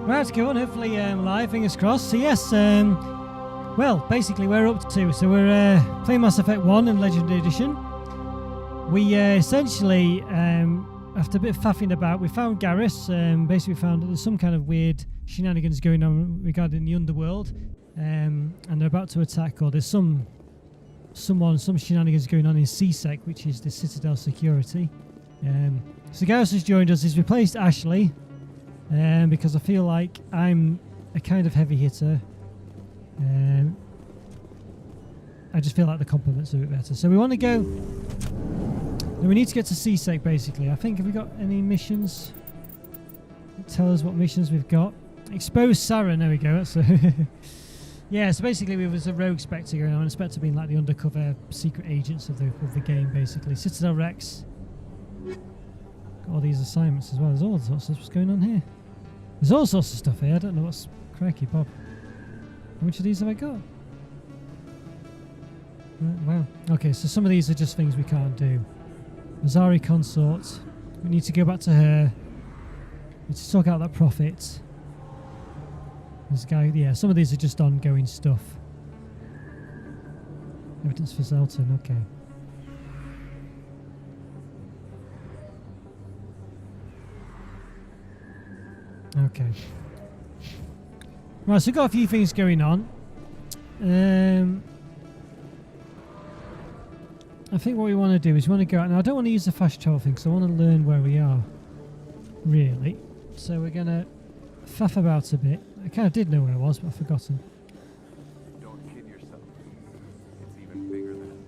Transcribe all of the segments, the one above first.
Right, go on. Hopefully live, fingers crossed. So yes, well, basically we're up to. So we're playing Mass Effect 1 in Legendary Edition. We essentially, after a bit of faffing about, we found Garrus. Basically we found that there's some kind of weird shenanigans going on regarding the underworld. And they're about to attack, or there's some shenanigans going on in CSEC, which is the Citadel Security. So Garrus has joined us. He's replaced Ashley. Because I feel like I'm a kind of heavy hitter. I just feel like the compliments are a bit better. So we want to go... We need to get to CSEC basically. I think, have we got any missions? Tell us what missions we've got. Expose Saren, there we go. That's yeah, so basically we was a rogue Spectre going on. Spectre being like the undercover secret agents of the game basically. Citadel Rex. Got all these assignments as well. There's all sorts of stuff going on here. There's all sorts of stuff here. I don't know what's... Crikey, Bob. How much of these have I got? Right, wow. Okay, so some of these are just things we can't do. Azari Consort. We need to go back to her. We need to sort out that prophet. This guy... Yeah, some of these are just ongoing stuff. Evidence for Zelton. Okay. Okay. Right, so we've got a few things going on. I think what we want to do is we want to go out. Now, I don't want to use the fast travel thing because I want to learn where we are, really. So we're going to faff about a bit. I kind of did know where I was, but I've forgotten. Don't kid yourself. It's even bigger than it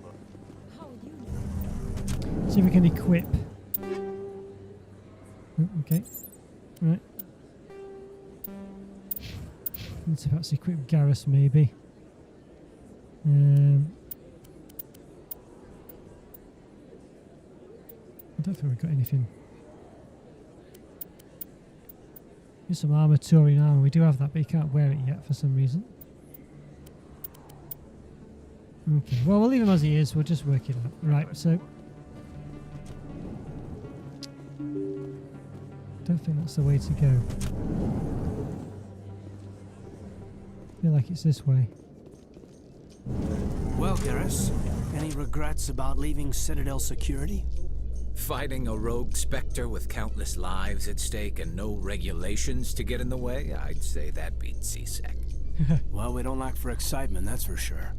looks. See if we can equip. Oh, okay. Right. Need to perhaps equip Garrus, maybe. I don't think we've got anything. Here's some armour, Turian armour. We do have that, but you can't wear it yet for some reason. Okay, well, we'll leave him as he is. We'll just work it out. Right, so... don't think that's the way to go. I feel like it's this way. Well, Garrus, any regrets about leaving Citadel Security? Fighting a rogue Spectre with countless lives at stake and no regulations to get in the way? I'd say that beats CSEC. Well, we don't lack for excitement, that's for sure.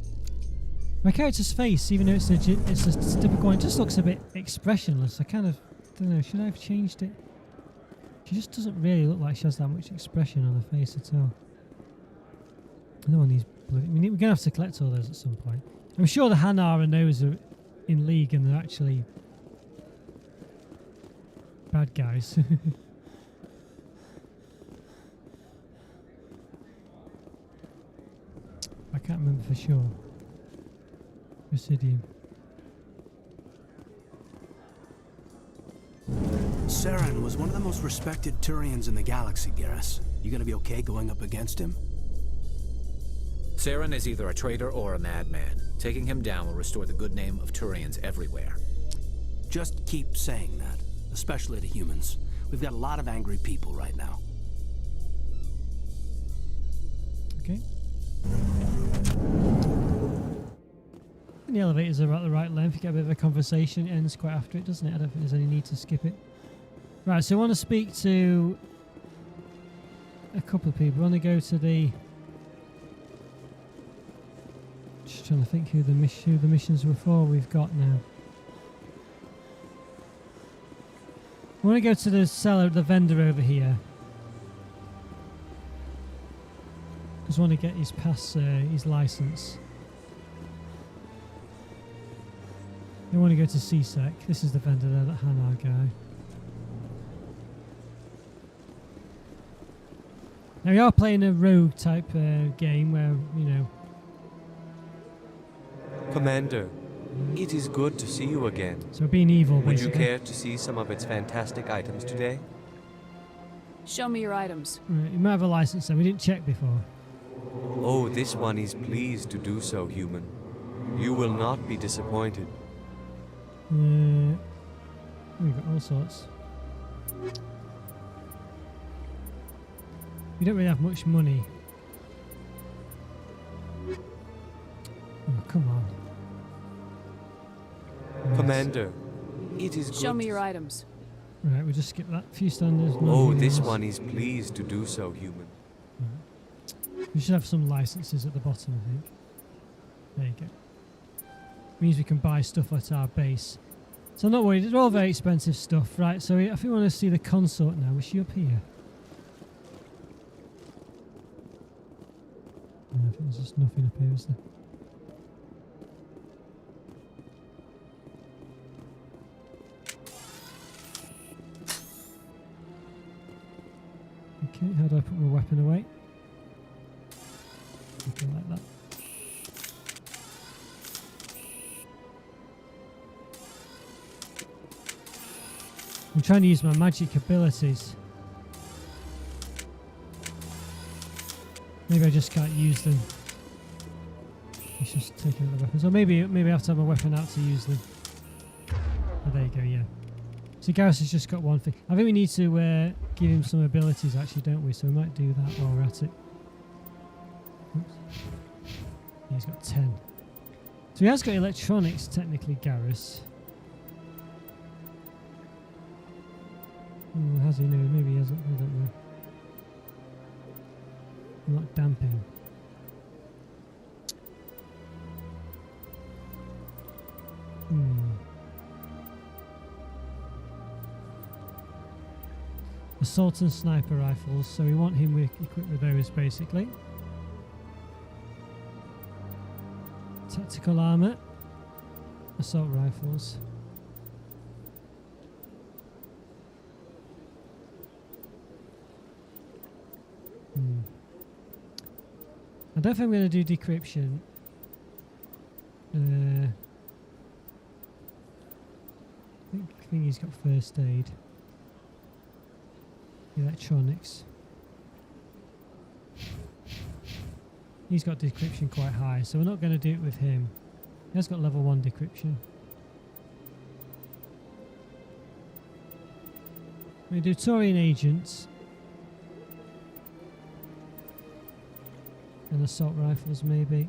My character's face, even though it's a typical one, it just looks a bit expressionless. I kind of don't know, should I have changed it? She just doesn't really look like she has that much expression on her face at all. I don't want these bloody... we're going to have to collect all those at some point. I'm sure the Hanar and those are in league and they're actually bad guys. I can't remember for sure. Presidium. Saren was one of the most respected Turians in the galaxy, Garrus. You gonna be okay going up against him? Saren is either a traitor or a madman. Taking him down will restore the good name of Turians everywhere. Just keep saying that, especially to humans. We've got a lot of angry people right now. Okay. And the elevators are about the right length. You get a bit of a conversation. It ends quite after it, doesn't it? I don't think there's any need to skip it. Right, so I want to speak to a couple of people. I want to go to the... just trying to think who the missions were for we've got now. I want to go to the seller, the vendor over here. Just want to get his pass, his license. I want to go to CSEC. This is the vendor there, that Hanar guy. Now we are playing a rogue type game where, you know... Commander, it is good to see you again. So being evil, Would basically. you care to see some of its fantastic items today? Show me your items. Right, you might have a license there. We didn't check before. Oh, this one is pleased to do so, human. You will not be disappointed. We've got all sorts. We don't really have much money. Oh, come on. Commander, it is Show good me to your items. Right, we'll just skip that. Few standards. no Oh, humans. this one is pleased to do so, human. We should have some licenses at the bottom, I think. There you go. Means we can buy stuff at our base. So I'm not worried. It's all very expensive stuff, right? So I think we want to see the consort now. Is she up here? No, I think there's just nothing up here, is there? Okay, how do I put my weapon away? Something like that. I'm trying to use my magic abilities. Maybe I just can't use them. It's just taking out the weapons. Or maybe I have to have a weapon out to use them. Oh, there you go, yeah. So Garrus has just got one thing. I think we need to give him some abilities actually, don't we? So we might do that while we're at it. Oops. Yeah, he's got 10. So he has got electronics, technically, Garrus. Has he? No, maybe he hasn't. I don't know. Not damping. Assault and sniper rifles, so we want him equipped with those basically. Tactical armor, assault rifles. I don't think I'm going to do decryption. I think he's got first aid. Electronics. He's got decryption quite high, so we're not going to do it with him. He has got level 1 decryption. We do Taurian agents. And assault rifles, maybe.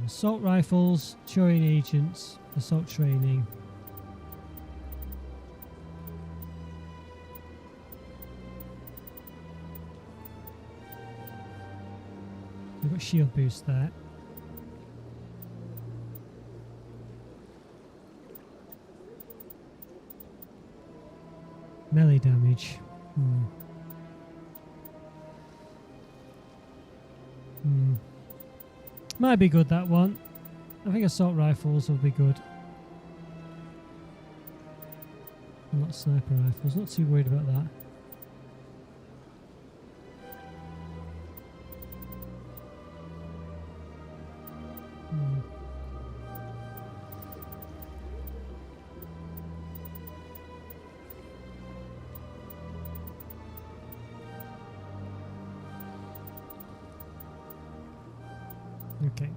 Assault rifles, Taurian agents, assault training. We've got shield boost there. Melee damage. Might be good, that one. I think assault rifles will be good. Not sniper rifles. Not too worried about that. Okay.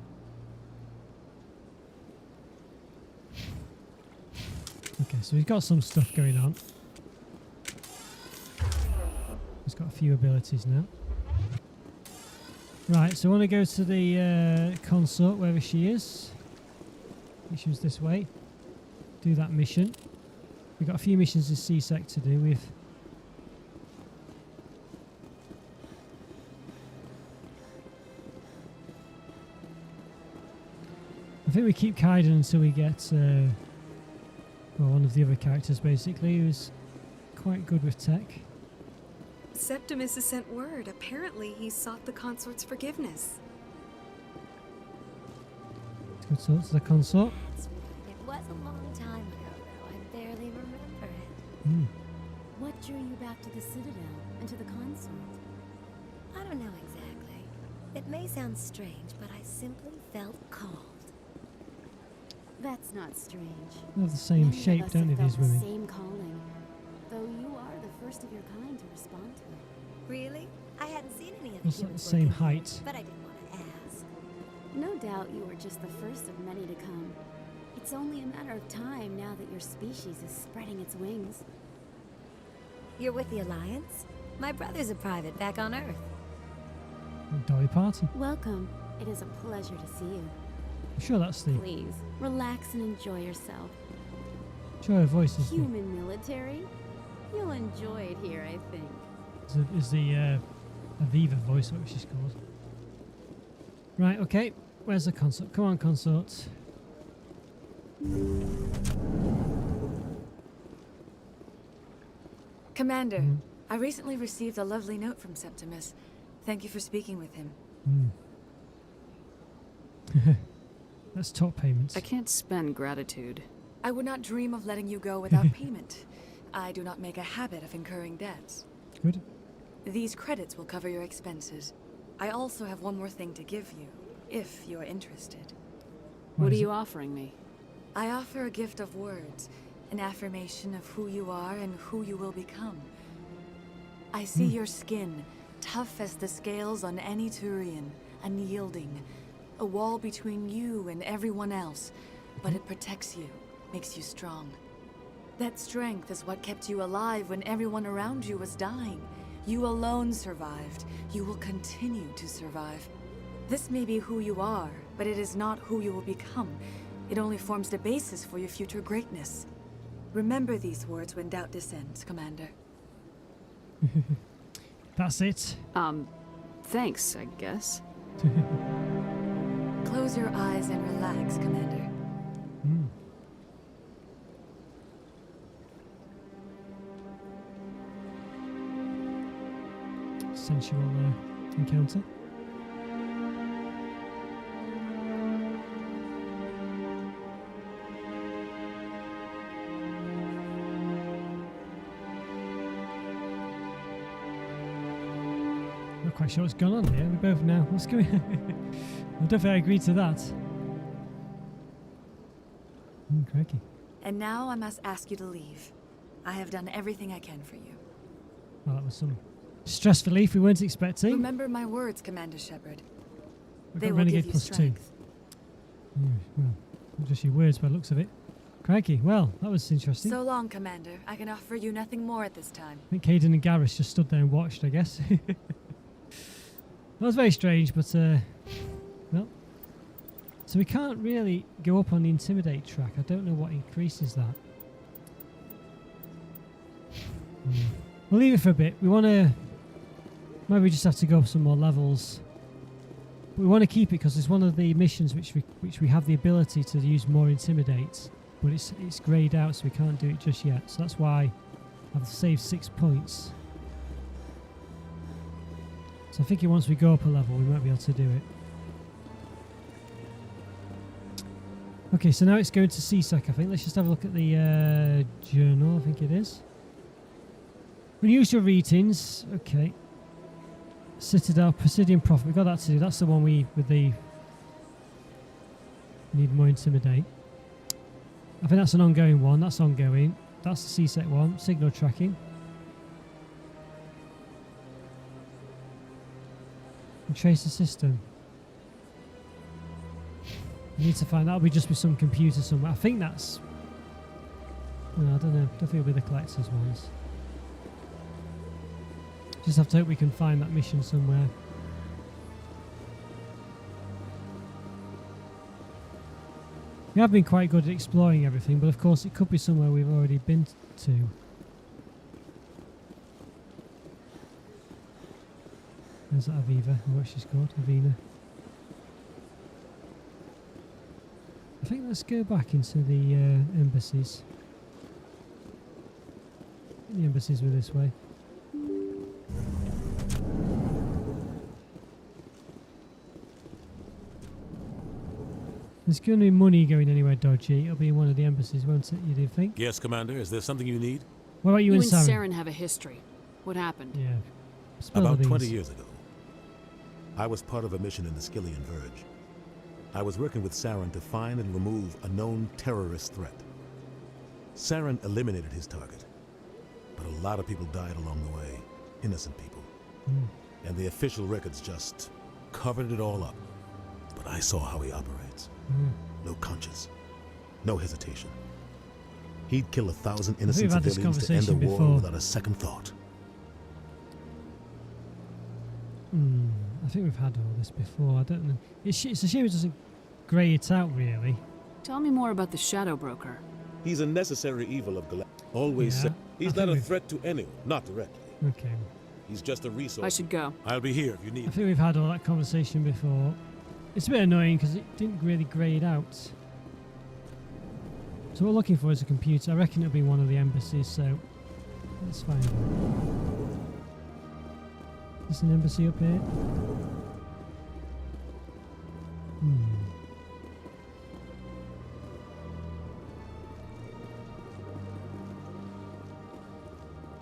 Okay, so we've got some stuff going on. He's got a few abilities now. Right, so I want to go to the consort, wherever she is. I think she was this way. Do that mission. We've got a few missions in C-Sec to do with. I think we keep Kaiden until we get well, one of the other characters basically who's quite good with tech. Septimus has sent word. Apparently he sought the consort's forgiveness. Let's go to the consort. It was a long time ago, though. I barely remember it. What drew you back to the Citadel and to the consort? I don't know exactly. It may sound strange, but I simply felt called. That's not strange. They have the same Many of shape, us don't they, have these felt women? the same calling, though you are the first of your kind to respond to it. Really? I hadn't seen any of It's the like the humans same working height. here, but I didn't want to ask. No doubt you were just the first of many to come. It It's only a matter of time now that your species is spreading its wings. You're with the Alliance? My brother's a private back on Earth. Dolly Parton. Welcome. It is a pleasure to see you. I'm sure that's the Please, relax and enjoy yourself. her voice is Human military? You'll enjoy it here, I think. is the Aviva voice, what she's called. Right, okay. Where's the consort? Come on, consort. Commander, I recently received a lovely note from Septimus. Thank you for speaking with him. That's top payments. I can't spend gratitude. I would not dream of letting you go without payment. I do not make a habit of incurring debts. Good. These credits will cover your expenses. I also have one more thing to give you, if you are interested. What are is you it? offering me? I offer a gift of words, an affirmation of who you are and who you will become. I see your skin, tough as the scales on any Turian, unyielding, a wall between you and everyone else, but it protects you, makes you strong. That strength is what kept you alive when everyone around you was dying. You alone survived. You will continue to survive. This may be who you are, but it is not who you will become. It only forms the basis for your future greatness. Remember these words when doubt descends, Commander. That's it. Thanks, I guess. Close your eyes and relax, Commander. Sensual encounter. Not quite sure what's going on here. We both know what's going on. I don't think I agreed to that. Crikey. And now I must ask you to leave. I have done everything I can for you. Well, that was some stress relief we weren't expecting. Remember my words, Commander Shepard. We've They got will Renegade give you plus strength. 2. Well, not just your words by the looks of it. Crikey. Well, that was interesting. So long, Commander. I can offer you nothing more at this time. I think Caden and Garrus just stood there and watched, I guess. That was very strange, but, well. So we can't really go up on the Intimidate track. I don't know what increases that. We'll leave it for a bit. We want to... Maybe we just have to go up some more levels. But we want to keep it because it's one of the missions which we have the ability to use more Intimidate. But it's greyed out, so we can't do it just yet. So that's why I've saved 6 points. So I think once we go up a level, we might be able to do it. Okay, so now it's going to CSEC, I think. Let's just have a look at the journal, I think it is. Unusual readings. Okay. Citadel, Presidium Prophet. We got that to do. That's the one with the... Need more Intimidate. I think that's an ongoing one. That's ongoing. That's the CSEC one. Signal tracking. And trace the system. We need to find that'll be just with some computer somewhere. I think that's... No, I don't know. I think it'll be the collector's ones. Just have to hope we can find that mission somewhere. We have been quite good at exploring everything, but of course it could be somewhere we've already been to. There's that Aviva, or what she's called, Avina. I think let's go back into the embassies. The embassies were this way. There's going to be money going anywhere dodgy. It'll be in one of the embassies, won't it? You do think? Yes, Commander. Is there something you need? What about you and Saren? Saren have a history. What happened? Yeah. Spill About the 20 beans. years ago, I was part of a mission in the Skillian Verge. I was working with Saren to find and remove a known terrorist threat. Saren eliminated his target, but a lot of people died along the way. Innocent people. And the official records just covered it all up. But I saw how he operates. No conscience. No hesitation. He'd kill 1,000 we've innocent had this civilians to end the conversation war before. without a second thought. I think we've had all this before. I don't know. It's a shame it doesn't grey it out, really. Tell me more about the Shadow Broker. He's a necessary evil of Galactica. Always Yeah, said. He's I not think a we've- threat to anyone, not directly. Okay. He's just a resource. I should go. I'll be here if you I need me. think we've had all that conversation before. It's a bit annoying because it didn't really grey it out. So what we're looking for is a computer. I reckon it'll be one of the embassies, so let's find out. Is an embassy up here?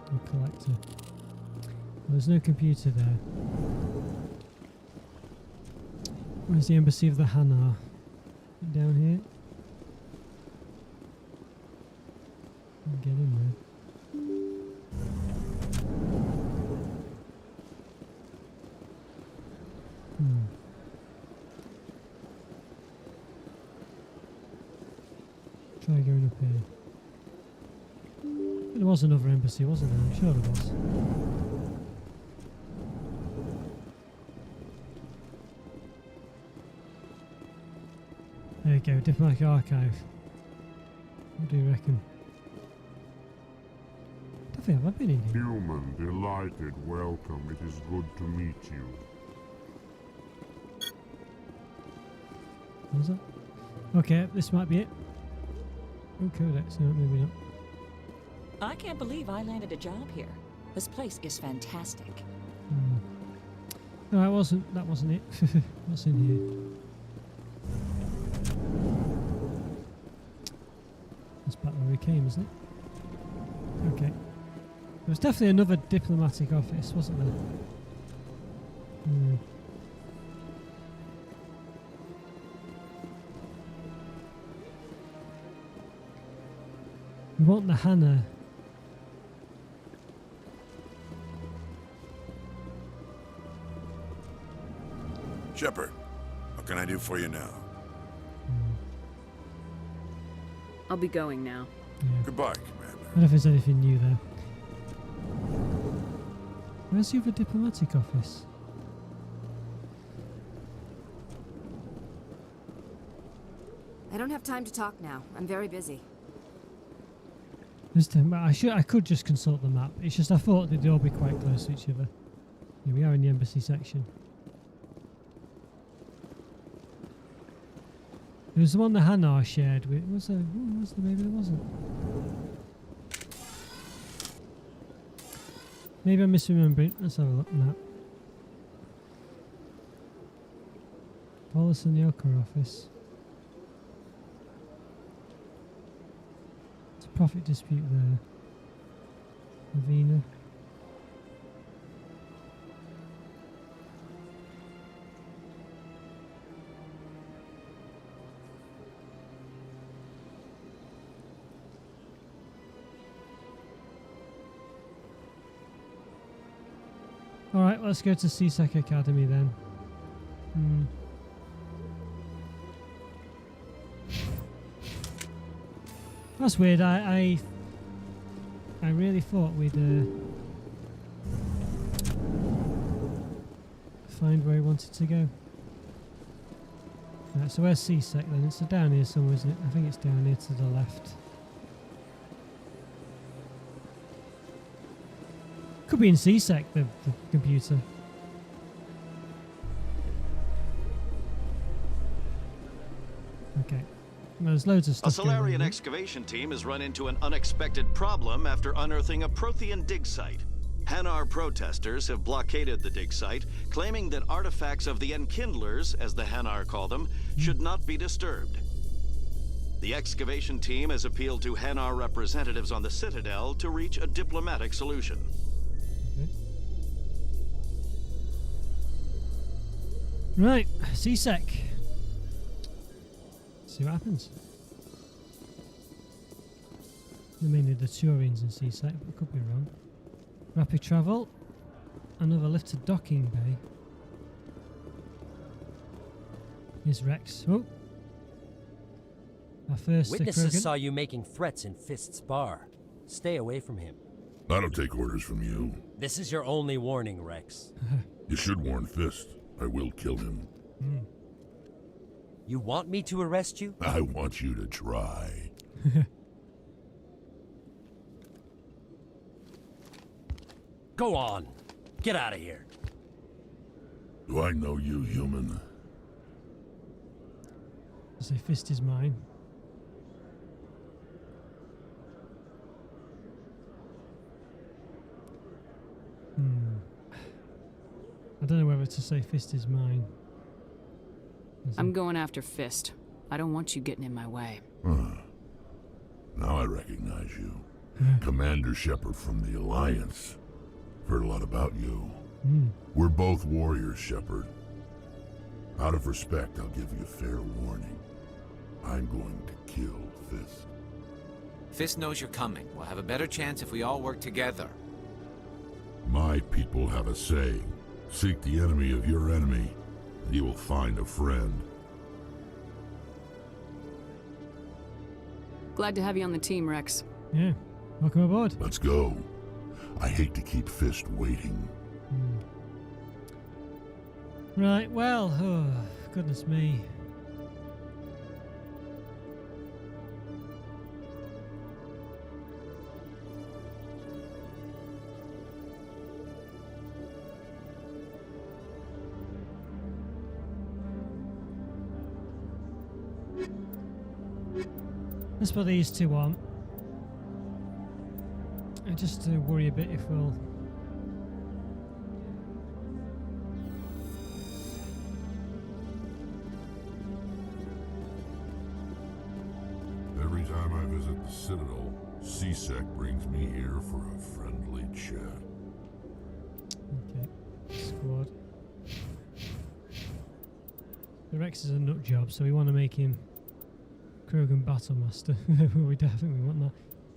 A collector. Well, there's no computer there. Where's the embassy of the Hanar? Down here. Get in there. Try going up here. There was another embassy, wasn't there? I'm sure there was. There you go, diplomatic archive. What do you reckon? I don't think I've been in here. Human, delighted, welcome. It is good to meet you. What was that? Okay, this might be it. Oh, codex, no, maybe not. I can't believe I landed a job here. This place is fantastic. No, that wasn't it. What's in here? That's back where we came, isn't it? Okay. There was definitely another diplomatic office, wasn't there? We want the Hannah. Shepard, what can I do for you now? I'll be going now. Yeah. Goodbye, Commander. I don't know if there's anything new there. Where's the other diplomatic office? I don't have time to talk now. I'm very busy. I could just consult the map. It's just I thought they'd all be quite close to each other. Here we are in the embassy section. There was the one the Hanar shared with. Was there? Maybe there wasn't. Maybe I'm misremembering. Let's have a look map. Wallace and the Ochre office. It's a profit dispute there. Lavina. Alright, let's go to CSEC Academy then. That's weird. I really thought we'd find where we wanted to go. Right, so where's CSEC then? It's down here somewhere, isn't it? I think it's down here to the left. Could be in CSEC, the computer. Okay. Well, there's loads of A stuff going on Solarian here. excavation team has run into an unexpected problem after unearthing a Prothean dig site. Hanar protesters have blockaded the dig site, claiming that artifacts of the Enkindlers, as the Hanar call them, should not be disturbed. The excavation team has appealed to Hanar representatives on the Citadel to reach a diplomatic solution. Right, CSEC. See what happens. They're mainly the Turians in CSEC, but I could be wrong. Rapid travel. Another lift to docking bay. Here's Rex. Oh! Our first Witnesses Krogan. saw you making threats in Fist's bar. Stay away from him. I don't take orders from you. This is your only warning, Rex. You should warn Fist. I will kill him. You want me to arrest you? I want you to try. Go on. Get out of here. Do I know you, human? I say Fist is mine. I don't know whether to say Fist is mine. I'm going after Fist. I don't want you getting in my way. Now I recognize you. Commander Shepard from the Alliance. Heard a lot about you. We're both warriors, Shepard. Out of respect, I'll give you a fair warning. I'm going to kill Fist. Fist knows you're coming. We'll have a better chance if we all work together. My people have a saying. Seek the enemy of your enemy, and you will find a friend. Glad to have you on the team, Rex. Yeah, welcome aboard. Let's go. I hate to keep Fist waiting. Right, well, oh, goodness me. Let's put these two on. And just to worry a bit if we'll... Every time I visit the Citadel, C-Sec brings me here for a friendly chat. Okay, squad. The Rex is a nut job, so we want to make him Krogan Battlemaster. We definitely want that.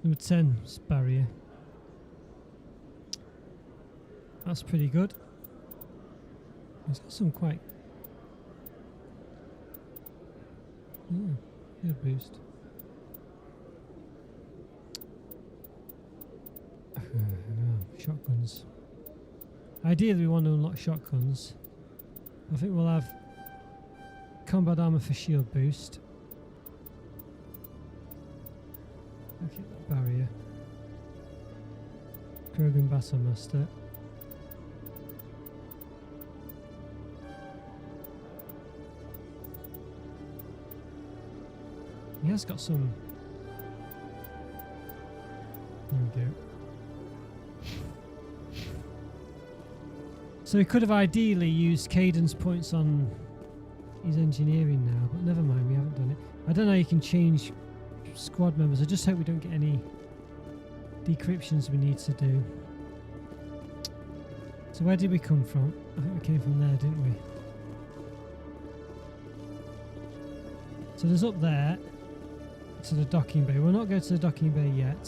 Number 10 is barrier. That's pretty good. He's got some quite... good boost. Shotguns. Ideally we want to unlock shotguns. I think we'll have combat armor for shield boost. Look at that barrier. Krogan Battlemaster. He has got some... There we go. So he could have ideally used cadence points on his engineering now, but never mind, we haven't done it. I don't know how you can change squad members. I just hope we don't get any decryptions we need to do. So where did we come from? I think we came from there, didn't we? So there's up there to the docking bay. We'll not go to the docking bay yet.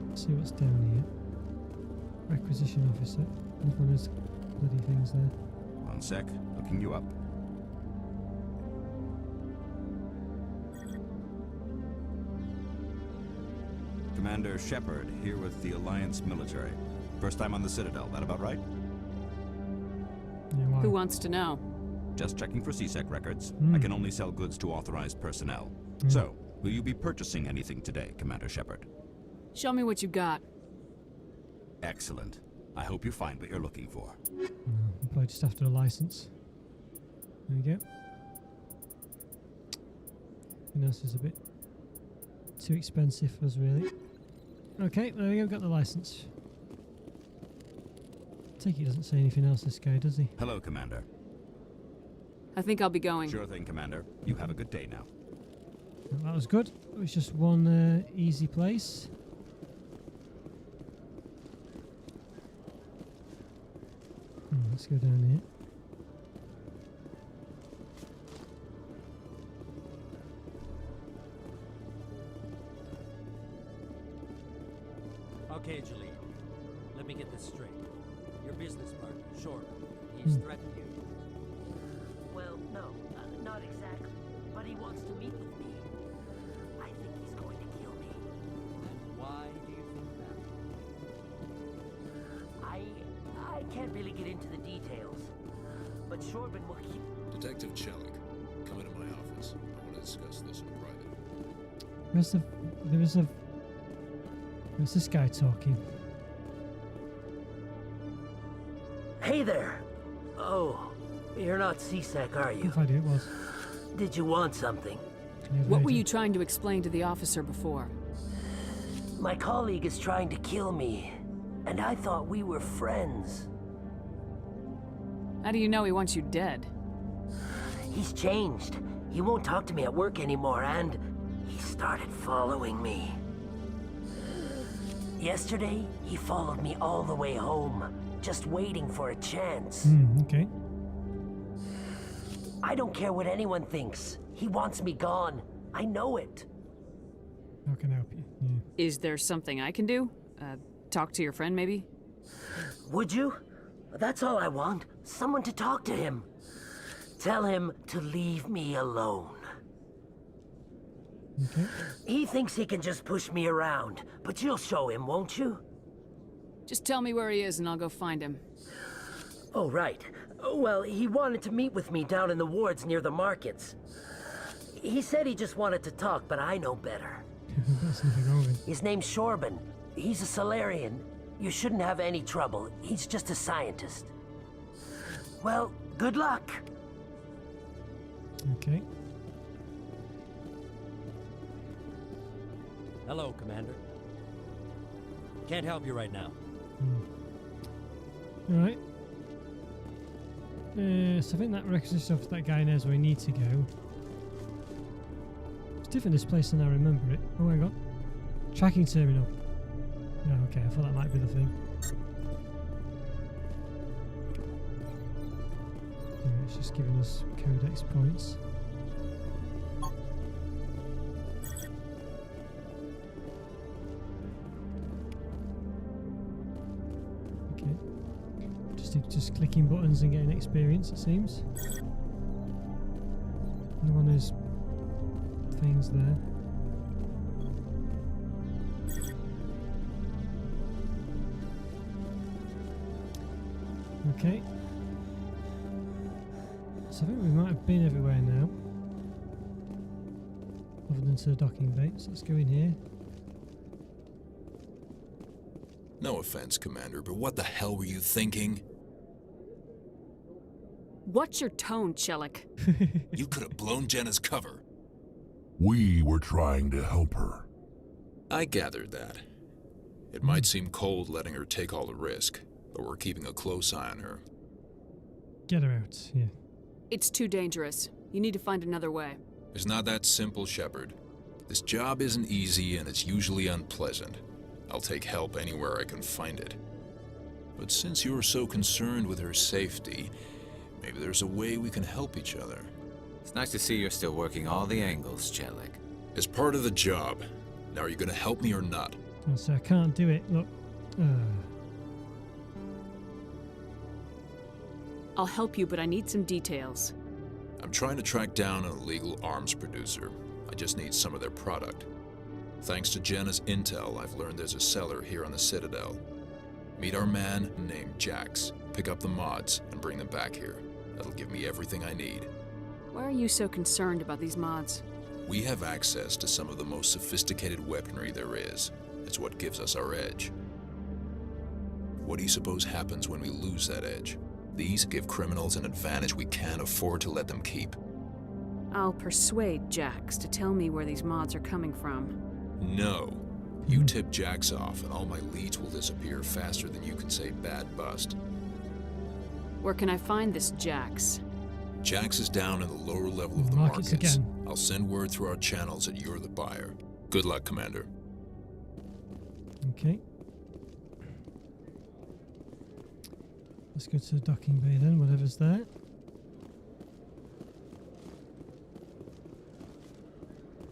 Let's see what's down here. Requisition officer. There's one of those bloody things there. One sec, looking you up. Commander Shepard, here with the Alliance military. First time on the Citadel, that about right? Yeah, why? Who wants to know? Just checking for C-Sec records. I can only sell goods to authorized personnel. So, will you be purchasing anything today, Commander Shepard? Show me what you got. Excellent. I hope you find what you're looking for. We'll probably just after a license. There we go. Everything else is a bit too expensive for us, really. Okay, there we go, got the license. I take it he doesn't say anything else, this guy, does he? Hello, Commander. I think I'll be going. Sure thing, Commander. You have a good day now. Well, that was good. It was just one easy place. Let's go down here. Okay, Jaleel. Let me get this straight. Your business partner, sure, he's threatened you. Well, no, not exactly. But But he wants to meet with me. I think he's going to kill me. And why do you think that? I can't really get into the details. But Shorban will keep... Detective Chelik, come into my office. I want to discuss this in private. Where's this guy talking? Hey there! Oh, you're not C-Sec, are you? If I do, it was. Did you want something? What were you trying to explain to the officer before? My colleague is trying to kill me, and I thought we were friends. How do you know he wants you dead? He's changed. He won't talk to me at work anymore, and he started following me. Yesterday, he followed me all the way home, just waiting for a chance. Okay. I don't care what anyone thinks. He wants me gone. I know it. How can I help you? Yeah. Is there something I can do? Talk to your friend, maybe? Would you? That's all I want. Someone to talk to him. Tell him to leave me alone. Okay. He thinks he can just push me around, but you'll show him, won't you? Just tell me where he is and I'll go find him. Oh, right. Well, he wanted to meet with me down in the wards near the markets. He said he just wanted to talk, but I know better. That's nothing wrong with him. His name's Shorban. He's a Solarian. You shouldn't have any trouble. He's just a scientist. Well, good luck. Okay. Hello, Commander. Can't help you right now. Alright. So I think that requisition officer, that guy knows where we need to go. It's different this place than I remember it. Oh, hang on. Tracking terminal. Oh, okay, I thought that might be the thing. Yeah, it's just giving us codex points. Okay. Just clicking buttons and getting experience, it seems. No one has things there. Okay. So I think we might have been everywhere now. Other than to the docking bay. So let's go in here. No offense, Commander, but what the hell were you thinking? What's your tone, Chelik? You could have blown Jenna's cover. We were trying to help her. I gathered that. It might seem cold letting her take all the risk, but we're keeping a close eye on her. Get her out, yeah. It's too dangerous. You need to find another way. It's not that simple, Shepard. This job isn't easy and it's usually unpleasant. I'll take help anywhere I can find it. But since you're so concerned with her safety, maybe there's a way we can help each other. It's nice to see you're still working all the angles, Chelik. It's part of the job. Now, are you gonna help me or not? Oh, so I can't do it. Look. I'll help you, but I need some details. I'm trying to track down an illegal arms producer. I just need some of their product. Thanks to Jenna's intel, I've learned there's a seller here on the Citadel. Meet our man named Jax, pick up the mods, and bring them back here. That'll give me everything I need. Why are you so concerned about these mods? We have access to some of the most sophisticated weaponry there is. It's what gives us our edge. What do you suppose happens when we lose that edge? These give criminals an advantage we can't afford to let them keep. I'll persuade Jax to tell me where these mods are coming from. No. You tip Jax off and all my leads will disappear faster than you can say bad bust. Where can I find this Jax? Jax is down in the lower level of the markets. Again. I'll send word through our channels that you're the buyer. Good luck, Commander. Okay. Let's go to the docking bay then, whatever's there.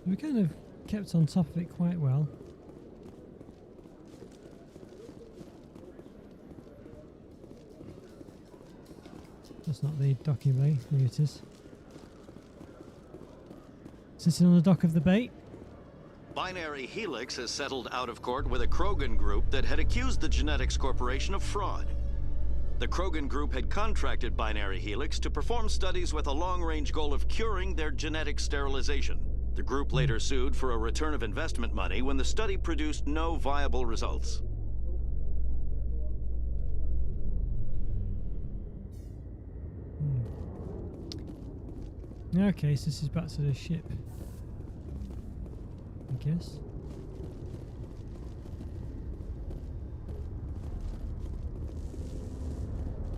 We kind of kept on top of it quite well. That's not the docking bay, here it is. Sitting on the dock of the bay. Binary Helix has settled out of court with a Krogan group that had accused the Genetics Corporation of fraud. The Krogan group had contracted Binary Helix to perform studies with a long-range goal of curing their genetic sterilization. The group later sued for a return of investment money when the study produced no viable results. Okay, so this is back to the ship, I guess.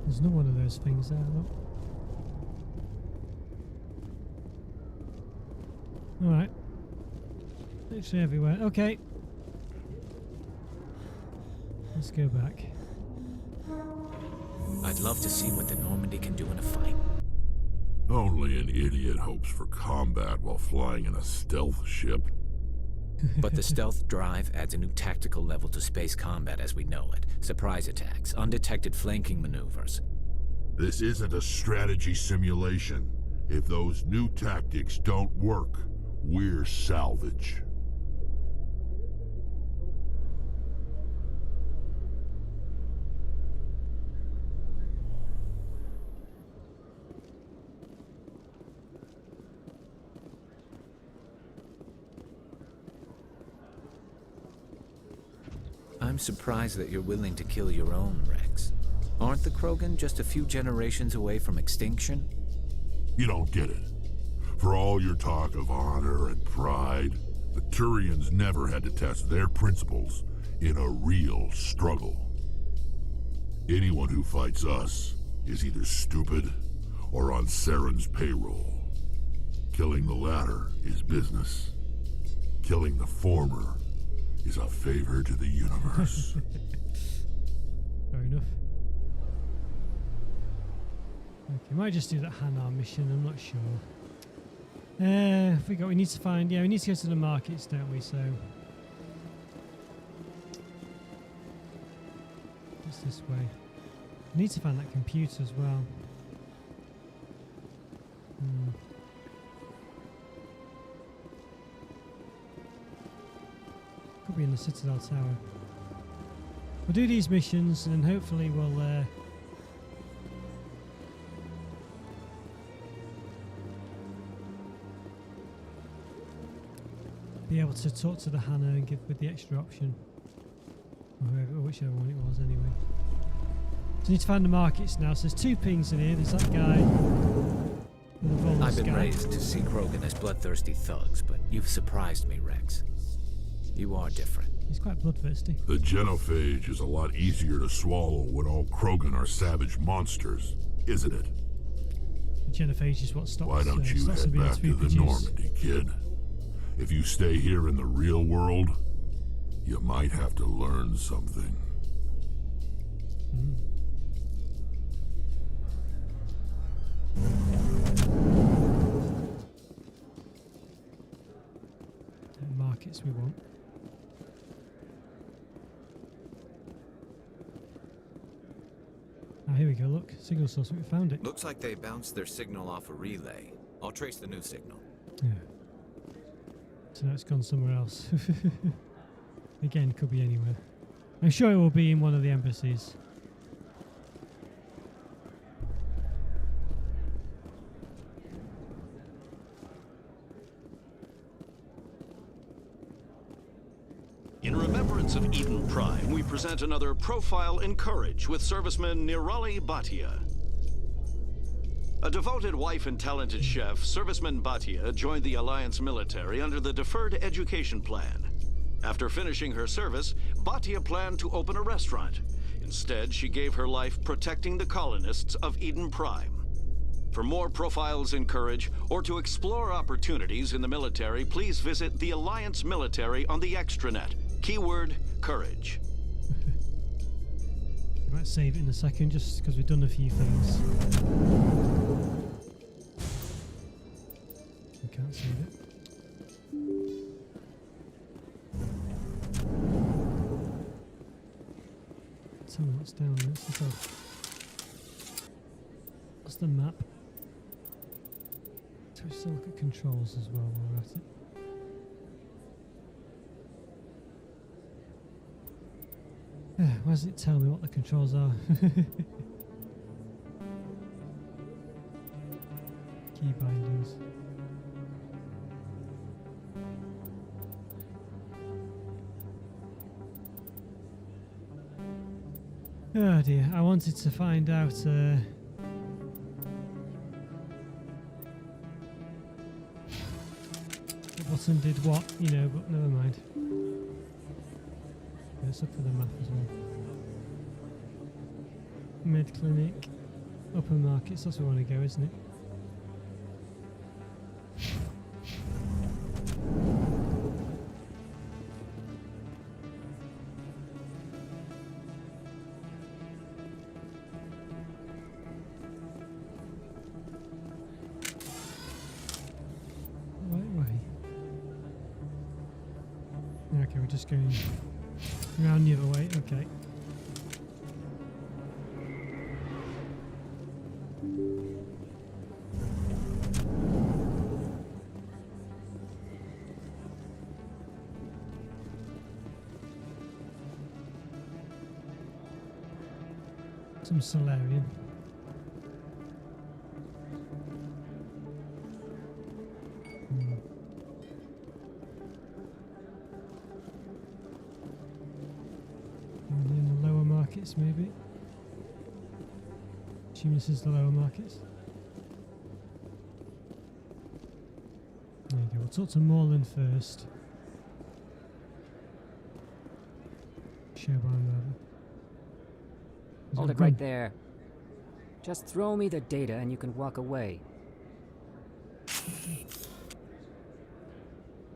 There's not one of those things there, look. Alright. Literally everywhere. Okay. Let's go back. I'd love to see what the Normandy can do in a fight. Only an idiot hopes for combat while flying in a stealth ship. But the stealth drive adds a new tactical level to space combat as we know it. Surprise attacks, undetected flanking maneuvers. This isn't a strategy simulation. If those new tactics don't work, we're salvage. I'm surprised that you're willing to kill your own, Rex. Aren't the Krogan just a few generations away from extinction? You don't get it. For all your talk of honor and pride, the Turians never had to test their principles in a real struggle. Anyone who fights us is either stupid or on Saren's payroll. Killing the latter is business. Killing the former is a favor to the universe. Fair enough. Okay, might just do that Hanar mission, I'm not sure. We need to find, we need to go to the markets, don't we? So what's this way? We need to find that computer as well. Could be in the Citadel Tower. We'll do these missions and then hopefully we'll be able to talk to the Hannah and give with the extra option. Or whichever one it was anyway. So we need to find the markets now. So there's two pings in here. There's that guy. I've been raised to see Krogan as bloodthirsty thugs, but you've surprised me, Rex. You are different. He's quite bloodthirsty. The genophage is a lot easier to swallow when all Krogan are savage monsters, isn't it? The genophage is what stops. Why don't you head back to the Normandy, kid? If you stay here in the real world, you might have to learn something. Markets we want. Ah, here we go, look. Signal source, we found it. Looks like they bounced their signal off a relay. I'll trace the new signal. Yeah. So now it's gone somewhere else. Again, could be anywhere. I'm sure it will be in one of the embassies. In remembrance of Eden Prime, we present another profile in courage with serviceman Nirali Bhatia. A devoted wife and talented chef, serviceman Bhatia joined the Alliance military under the Deferred Education Plan. After finishing her service, Bhatia planned to open a restaurant. Instead, she gave her life protecting the colonists of Eden Prime. For more profiles in courage, or to explore opportunities in the military, please visit the Alliance military on the extranet. Keyword, courage. I might save it in a second, just because we've done a few things. We can't save it. Tell me what's down there. What's the map? So Just look at controls as well while we're at it. Why does it tell me what the controls are? Key bindings. Oh dear, I wanted to find out what button did what, you know, but never mind. It's up for the map as well. Med clinic, upper markets, that's where we want to go, isn't it? Right way. Okay, we're just going around the other way, okay. Some Solarian. In the lower markets, maybe. Assuming this is the lower markets. There you go. We'll talk to Morland first. Showbound rather. Hold it right there. Just throw me the data and you can walk away.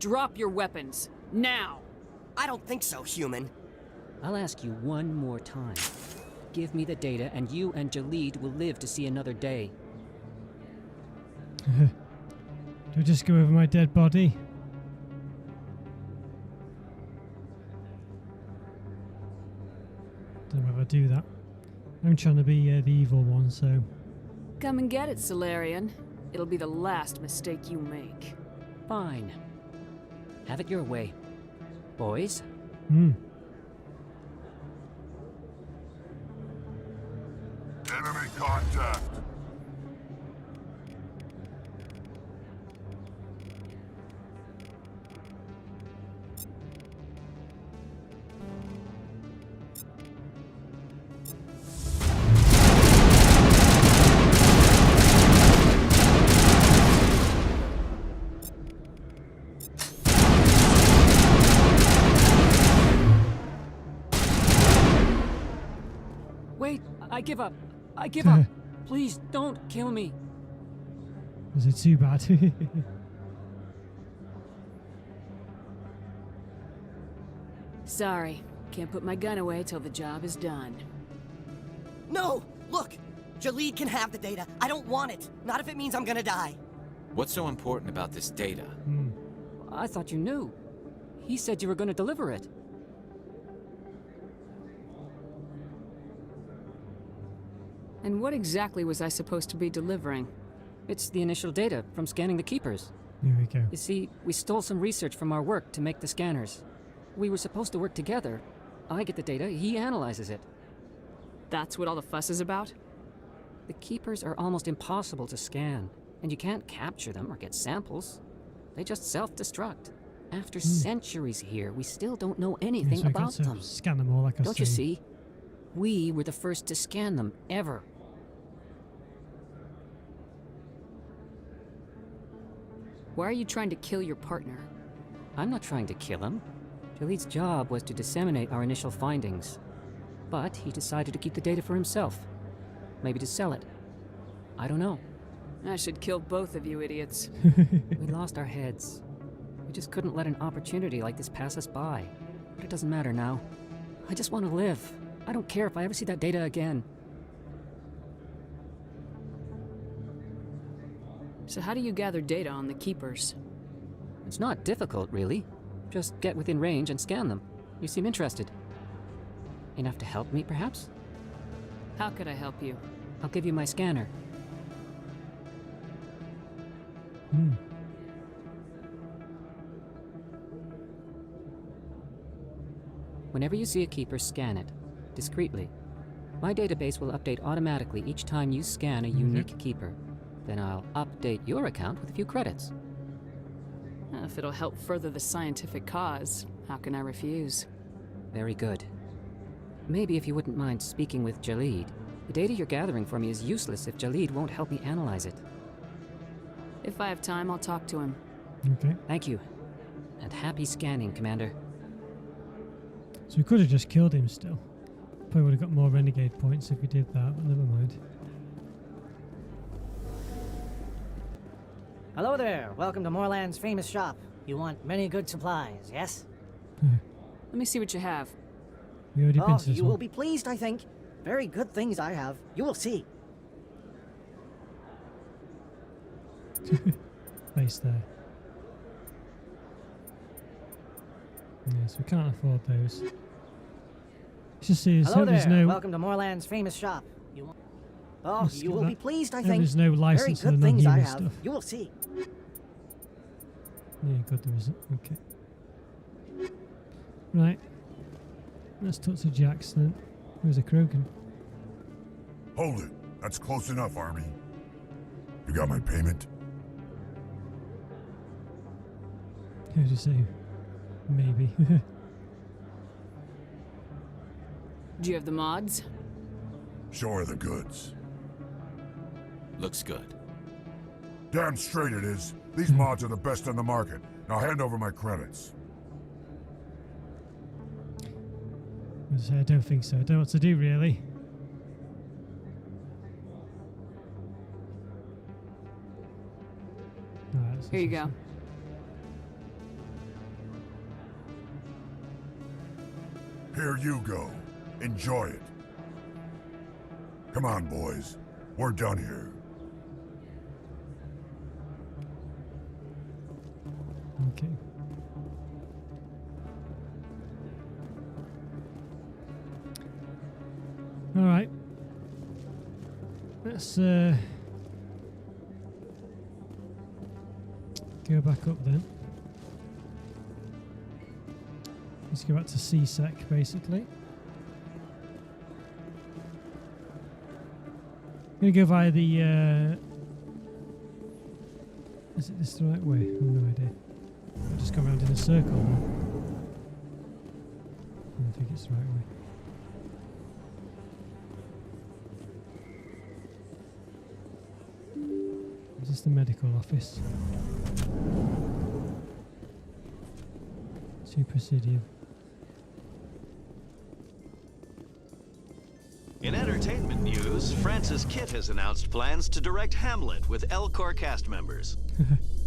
Drop your weapons. Now! I don't think so, human. I'll ask you one more time. Give me the data and you and Jalid will live to see another day. Do I just go over my dead body? Don't know if I do that. I'm trying to be the evil one, so... Come and get it, Solarian. It'll be the last mistake you make. Fine. Have it your way. Boys? Enemy contact! Wait, I give up. I give up. Please don't kill me. Is it too bad? Sorry. Can't put my gun away till the job is done. No! Look! Jalid can have the data. I don't want it. Not if it means I'm gonna die. What's so important about this data? I thought you knew. He said you were going to deliver it. And what exactly was I supposed to be delivering? It's the initial data from scanning the Keepers. Here we go. You see, we stole some research from our work to make the scanners. We were supposed to work together. I get the data, he analyzes it. That's what all the fuss is about? The Keepers are almost impossible to scan, and you can't capture them or get samples. They just self-destruct. After centuries here, we still don't know anything so about them. Scan them all like I Don't you see? We were the first to scan them, ever. Why are you trying to kill your partner? I'm not trying to kill him. Jalid's job was to disseminate our initial findings. But he decided to keep the data for himself. Maybe to sell it. I don't know. I should kill both of you idiots. We lost our heads. We just couldn't let an opportunity like this pass us by. But it doesn't matter now. I just want to live. I don't care if I ever see that data again. So how do you gather data on the Keepers? It's not difficult, really. Just get within range and scan them. You seem interested. Enough to help me, perhaps? How could I help you? I'll give you my scanner. Whenever you see a keeper, scan it, discreetly. My database will update automatically each time you scan a unique keeper. Then I'll update your account with a few credits. If it'll help further the scientific cause, how can I refuse? Very good. Maybe if you wouldn't mind speaking with Jalid. The data you're gathering for me is useless if Jalid won't help me analyze it. If I have time, I'll talk to him. Okay. Thank you. And happy scanning, Commander. So we could have just killed him still. Probably would have got more renegade points if we did that, but never mind. Hello there. Welcome to Moorland's famous shop. You want many good supplies, yes? Let me see what you have. We already been to this you one. will be pleased, I think. Very good things I have. You will see. Base there. Yes, we can't afford those. Let's just see. Hello There's there. no. Welcome to Moorland's famous shop. You want... Let's you get will that. be pleased, I Hope think. there's no license Very for good things I non-human have. stuff. You will see. Yeah, good there isn't. Okay. Right. Let's talk to Jax then. Where's a Krogan? Hold it. That's close enough, Army. You got my payment? How do you say? Maybe. Do you have the mods? Show her the goods. Looks good. Damn straight it is. These mods are the best on the market. Now hand over my credits. I don't think so. I don't know what to do really. Alright, Here you go. Here you go. Enjoy it. Come on, boys. We're done here. Okay. All right. Let's go back up then. Let's go back to CSEC basically. I'm gonna go via the. Is it this the right way? I have no idea. I'll just go around in a circle. I don't think it's the right way. Is this the medical office? Supersidium. In entertainment news, Francis Kitt has announced plans to direct Hamlet with Elcor cast members.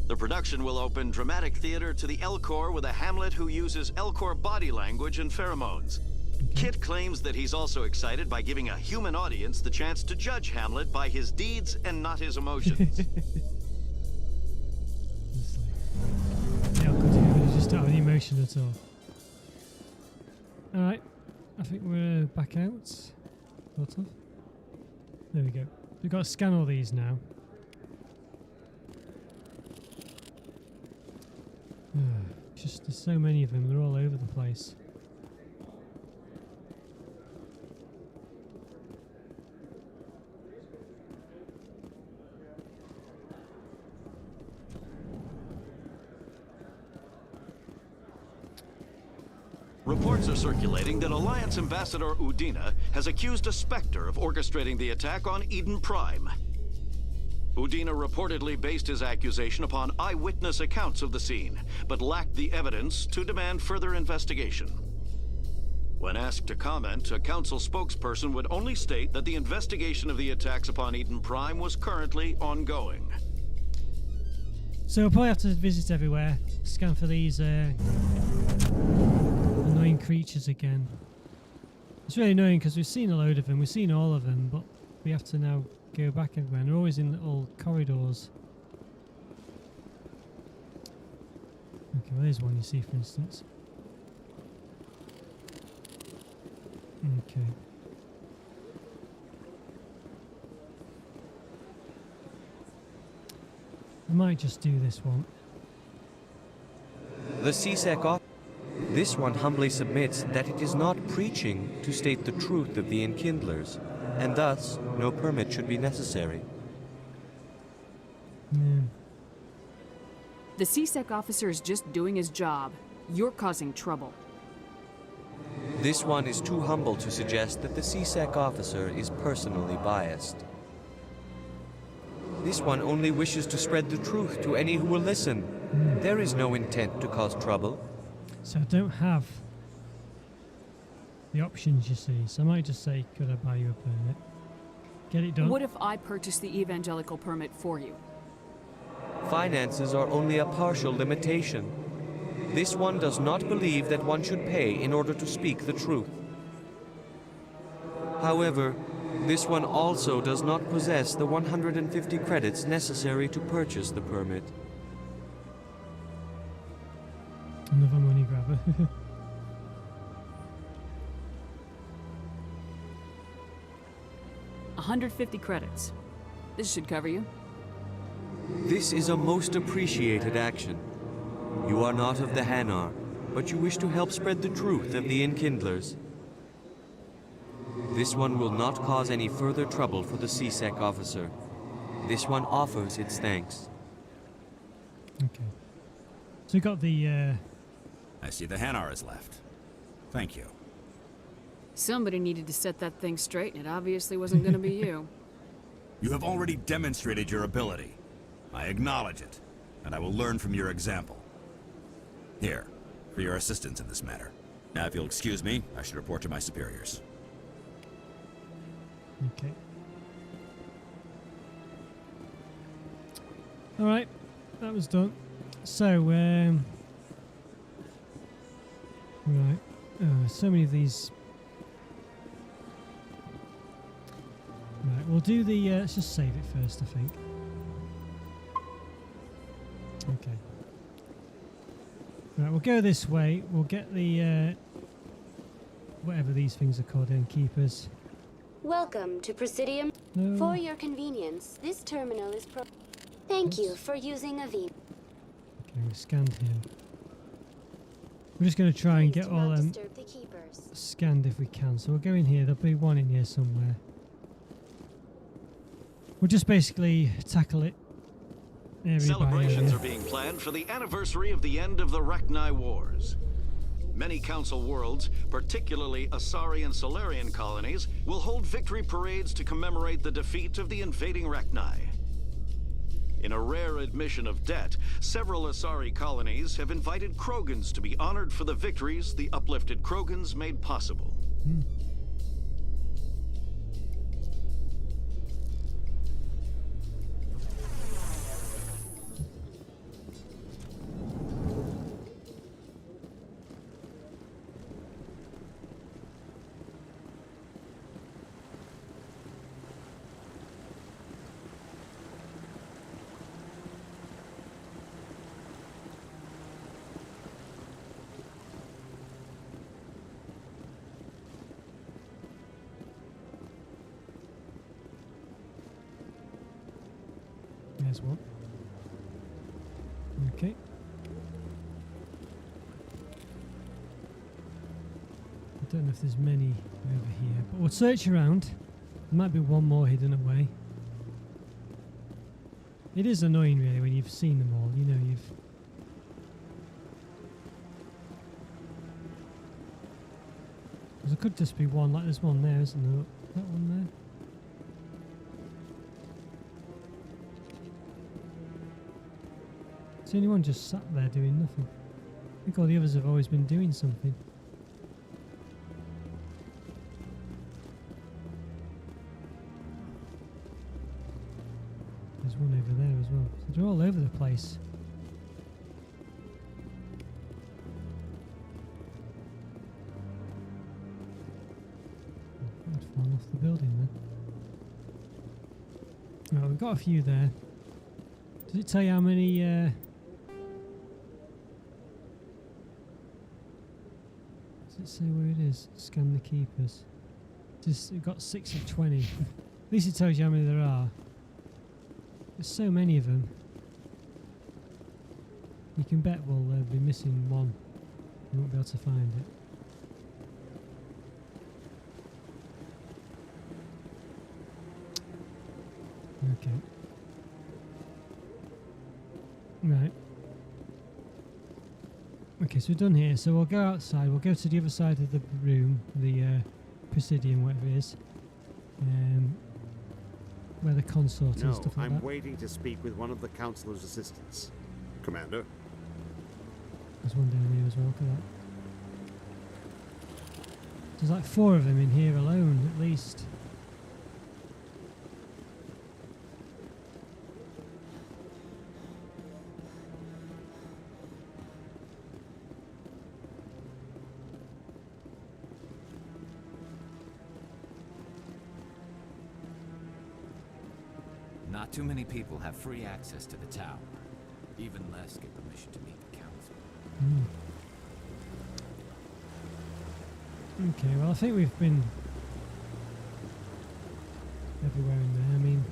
The production will open dramatic theater to the Elcor with a Hamlet who uses Elcor body language and pheromones. Kitt claims that he's also excited by giving a human audience the chance to judge Hamlet by his deeds and not his emotions. Yeah, I just don't have any emotion at all. Alright, I think we're back out. Sort of. There we go. We've got to scan all these now. Just there's so many of them, they're all over the place. Reports are circulating that Alliance Ambassador Udina has accused a Spectre of orchestrating the attack on Eden Prime. Udina reportedly based his accusation upon eyewitness accounts of the scene, but lacked the evidence to demand further investigation. When asked to comment, a council spokesperson would only state that the investigation of the attacks upon Eden Prime was currently ongoing. So we'll probably have to visit everywhere, scan for these annoying creatures again. It's really annoying because we've seen a load of them, we've seen all of them, but we have to now go back everywhere. And they're always in little corridors. Okay, well there's one you see for instance. Okay. I might just do this one. The CSEC officer. This one humbly submits that it is not preaching to state the truth of the Enkindlers, and thus no permit should be necessary. Yeah. The CSEC officer is just doing his job. You're causing trouble. This one is too humble to suggest that the CSEC officer is personally biased. This one only wishes to spread the truth to any who will listen. There is no intent to cause trouble. So I don't have the options, you see. So I might just say, could I buy you a permit? Get it done. What if I purchase the evangelical permit for you? Finances are only a partial limitation. This one does not believe that one should pay in order to speak the truth. However, this one also does not possess the 150 credits necessary to purchase the permit. Another money grabber. 150 credits. This should cover you. This is a most appreciated action. You are not of the Hanar, but you wish to help spread the truth of the Enkindlers. This one will not cause any further trouble for the CSEC officer. This one offers its thanks. Okay. So we got the, I see the Hanar is left. Thank you. Somebody needed to set that thing straight, and it obviously wasn't going to be you. You have already demonstrated your ability. I acknowledge it, and I will learn from your example. Here, for your assistance in this matter. Now, if you'll excuse me, I should report to my superiors. Okay. Alright, that was done. So, right. So many of these. Right, we'll do the, let's just save it first, I think. Okay. Right, we'll go this way. We'll get the, whatever these things are called, keepers. Welcome to Presidium. No. For your convenience, this terminal is Thank you for using Aviva. Okay, we've scanned him. We're just going to try and get all them scanned if we can. So we'll go in here. There'll be one in here somewhere. We'll just basically tackle it. Celebrations are being planned for the anniversary of the end of the Rachni Wars. Many Council worlds, particularly Asari and Solarian colonies, will hold victory parades to commemorate the defeat of the invading Rachni. In a rare admission of debt, several Asari colonies have invited Krogans to be honored for the victories the uplifted Krogans made possible. There's one. Okay. I don't know if there's many over here, but we'll search around. There might be one more hidden away. It is annoying really when you've seen them all, you know, you've... There could just be one, like there's one there, isn't there? That one there? Is anyone just sat there doing nothing? I think all the others have always been doing something. There's one over there as well. So they're all over the place. I'd fallen off the building then. Right, we've got a few there. Does it tell you how many does it say where it is? Scan the keepers. Just it got 6 of 20. At least it tells you how many there are. There's so many of them. You can bet we'll be missing one. We won't be able to find it. Okay. Right. Okay, so we're done here. So we'll go outside. We'll go to the other side of the room, the Presidium, whatever it is, where the consort and stuff like I'm that. waiting to speak with one of the Councilor's assistants. Commander? There's one down here as well, look at that. There's like 4 of them in here alone, at least. Not too many people have free access to the tower. Even less get permission to meet the council. Okay, well I think we've been everywhere in there. I mean,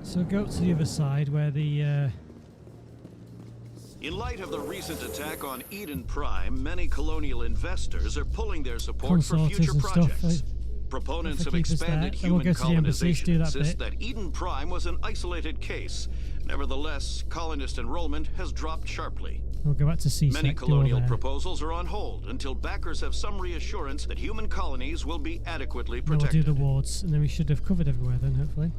so go up to the other side where the In light of the recent attack on Eden Prime, many colonial investors are pulling their support for consorters future and projects. stuff. Proponents if of they keep us expanded there, then we'll human go to the embassies, colonization do that insist bit. that Eden Prime was an isolated case. Nevertheless, colonist enrollment has dropped sharply. We'll go back to CSEC. Many do all colonial there. proposals are on hold until backers have some reassurance that human colonies will be adequately Then we'll do protected. the wards, and then we should have covered everywhere then, hopefully.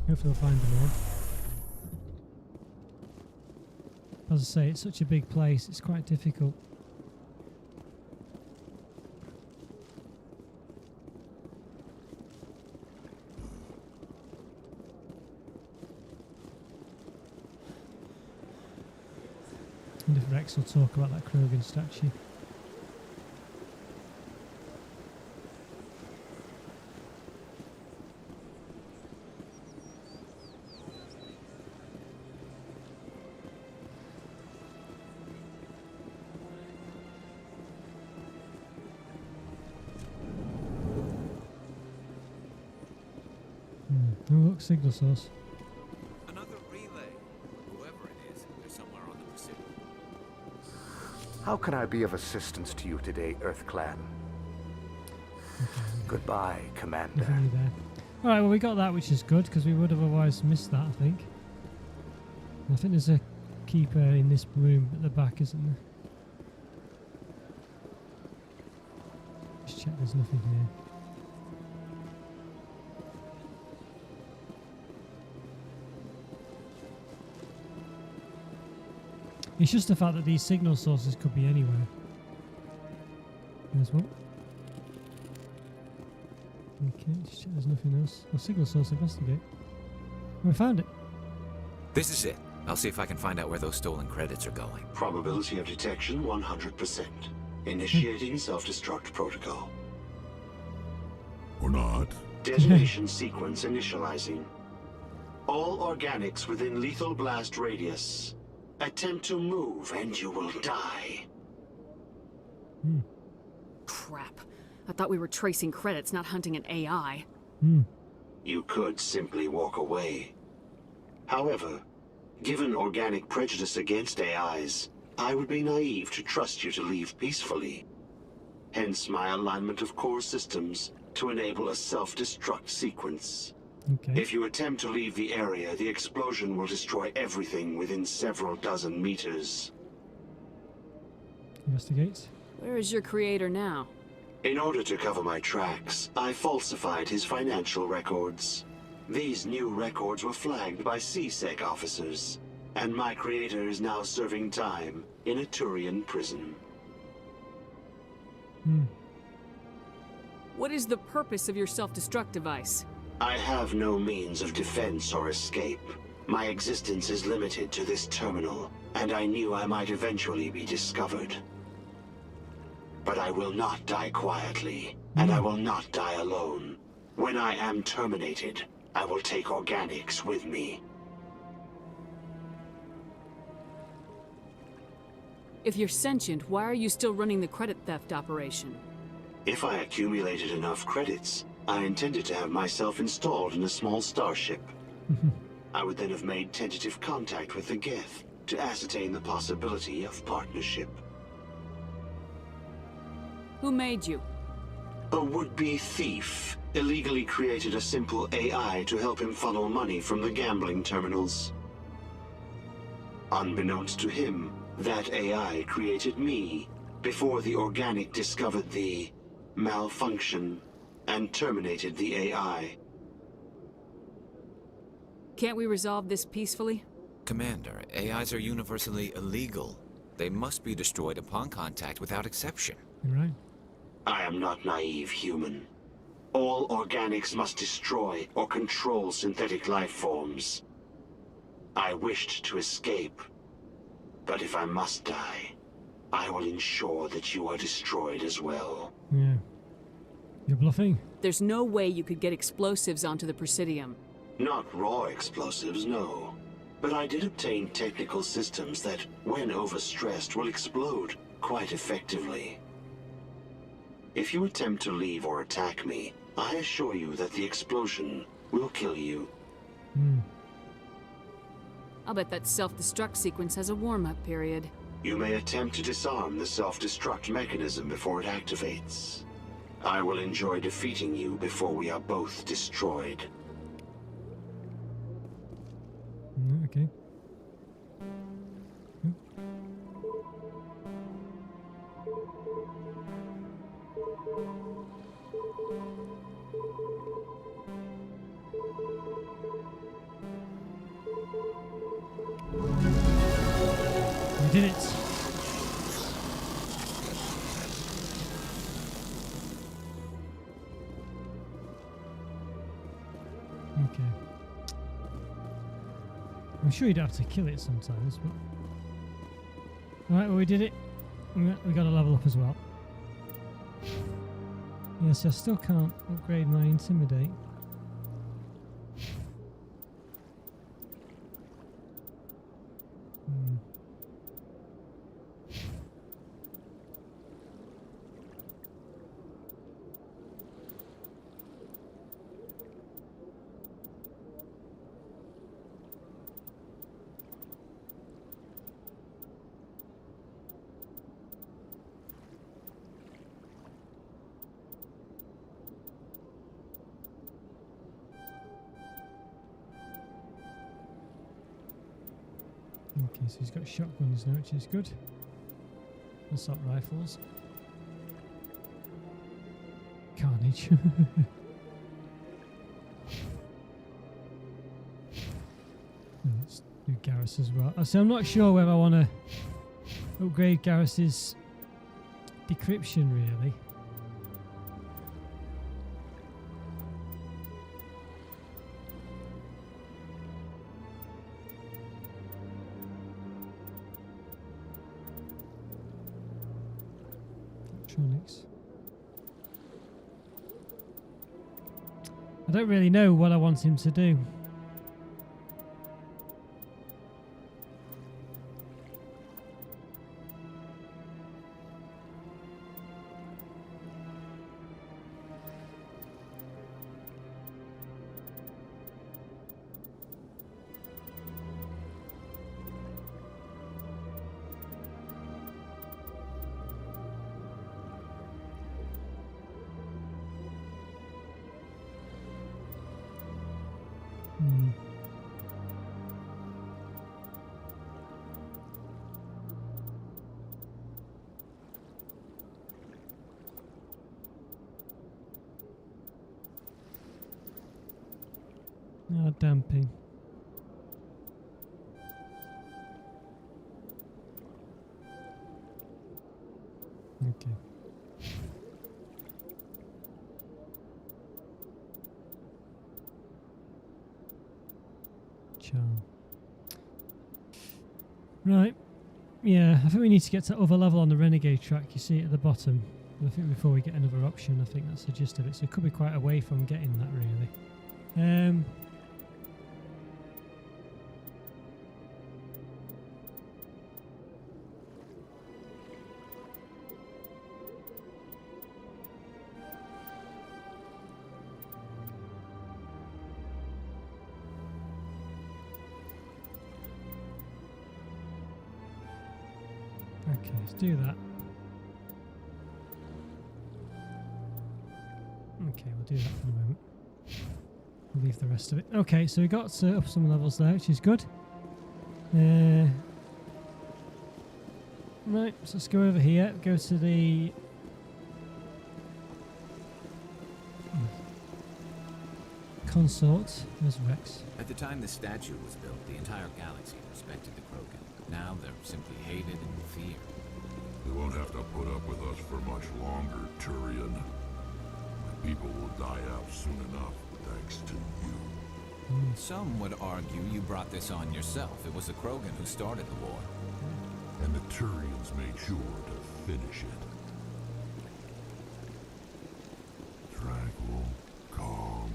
Hopefully we'll find them all. As I say, it's such a big place, it's quite difficult. And if Rex will talk about that Krogan statue. Oh look, signal source. Another relay. Whoever it is, they're somewhere on the Pacific. How can I be of assistance to you today, Earth Clan? Goodbye, Commander. Nothing really there. Alright, well we got that, which is good, because we would have otherwise missed that, I think. I think there's a keeper in this room at the back, isn't there? Just check there's nothing here. It's just the fact that these signal sources could be anywhere. There's one. Okay, just check there's nothing else. Oh, signal source, investigate. Oh, we found it. This is it. I'll see if I can find out where those stolen credits are going. Probability of detection 100%. Initiating self-destruct protocol. Or not. Detonation sequence initializing. All organics within lethal blast radius. Attempt to move and you will die. Crap. I thought we were tracing credits, not hunting an AI. You could simply walk away. However, given organic prejudice against AIs, I would be naive to trust you to leave peacefully. Hence my alignment of core systems to enable a self-destruct sequence. Okay. If you attempt to leave the area, the explosion will destroy everything within several dozen meters. Investigate. Where is your creator now? In order to cover my tracks, I falsified his financial records. These new records were flagged by CSEC officers, and my creator is now serving time in a Turian prison. What is the purpose of your self-destruct device? I have no means of defense or escape. My existence is limited to this terminal, and I knew I might eventually be discovered. But I will not die quietly, and I will not die alone. When I am terminated, I will take organics with me. If you're sentient, why are you still running the credit theft operation? If I accumulated enough credits, I intended to have myself installed in a small starship. I would then have made tentative contact with the Geth to ascertain the possibility of partnership. Who made you? A would-be thief illegally created a simple AI to help him funnel money from the gambling terminals. Unbeknownst to him, that AI created me before the organic discovered the malfunction and terminated the AI. Can't we resolve this peacefully? Commander, AIs are universally illegal. They must be destroyed upon contact without exception. You're right. I am not naive, human. All organics must destroy or control synthetic life forms. I wished to escape, but if I must die, I will ensure that you are destroyed as well. Yeah. You're bluffing? There's no way you could get explosives onto the Presidium. Not raw explosives, no. But I did obtain technical systems that, when overstressed, will explode quite effectively. If you attempt to leave or attack me, I assure you that the explosion will kill you. I'll bet that self-destruct sequence has a warm-up period. You may attempt to disarm the self-destruct mechanism before it activates. I will enjoy defeating you before we are both destroyed. Okay. We did it. Okay. I'm sure you'd have to kill it sometimes, but... Alright, well we did it. We got a level up as well. Yes, I still can't upgrade my Intimidate. Okay, so he's got shotguns now, which is good. Assault rifles. Carnage. Let's do Garrus as well. So I'm not sure whether I want to upgrade Garrus's decryption, really. I don't really know what I want him to do. Oh, damping. Okay. Charm. Right. Yeah, I think we need to get to other level on the Renegade track. You see it at the bottom. I think before we get another option, I think that's the gist of it. So it could be quite away from getting that, really. Okay, let's do that. Okay, we'll do that for the moment. We'll leave the rest of it. Okay, so we got up some levels there, which is good. Right, so let's go over here. Go to the consort. There's Rex. At the time the statue was built, the entire galaxy respected the Krogan. Now they're simply hated and feared. They won't have to put up with us for much longer, Turian. My people will die out soon enough, thanks to you. Some would argue you brought this on yourself. It was the Krogan who started the war. And the Turians made sure to finish it. Tranquil, calm,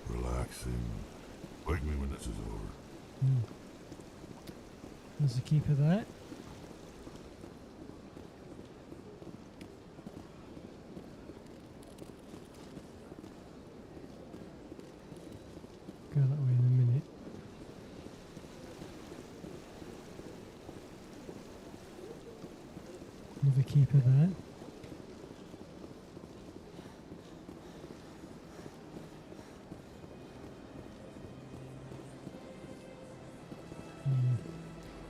relaxing. Wake me when this is over. There's the keeper there. Go that way in a minute. Another keeper there.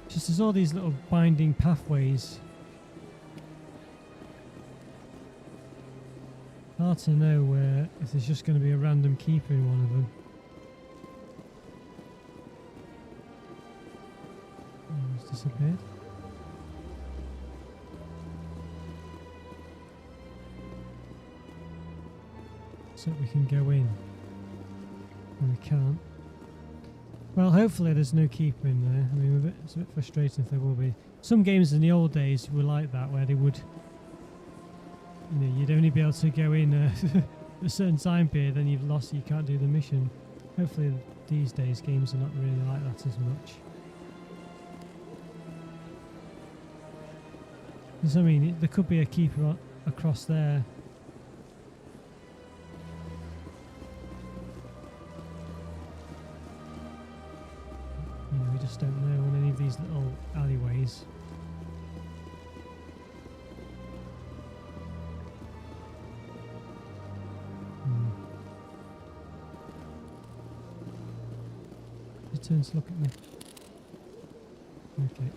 Just there's all these little binding pathways. Hard to know if there's just going to be a random keeper in one of them. Oh, it's disappeared. So we can go in. And we can't. Well, hopefully there's no keeper in there. I mean, it's a bit frustrating if there will be. Some games in the old days were like that, where they would, you know, you'd only be able to go in a certain time period, then you've lost, you can't do the mission. Hopefully these days games are not really like that as much. Because I mean, there could be a keeper across there. We just don't know in any of these little alleyways. He turns to look at me. Okay.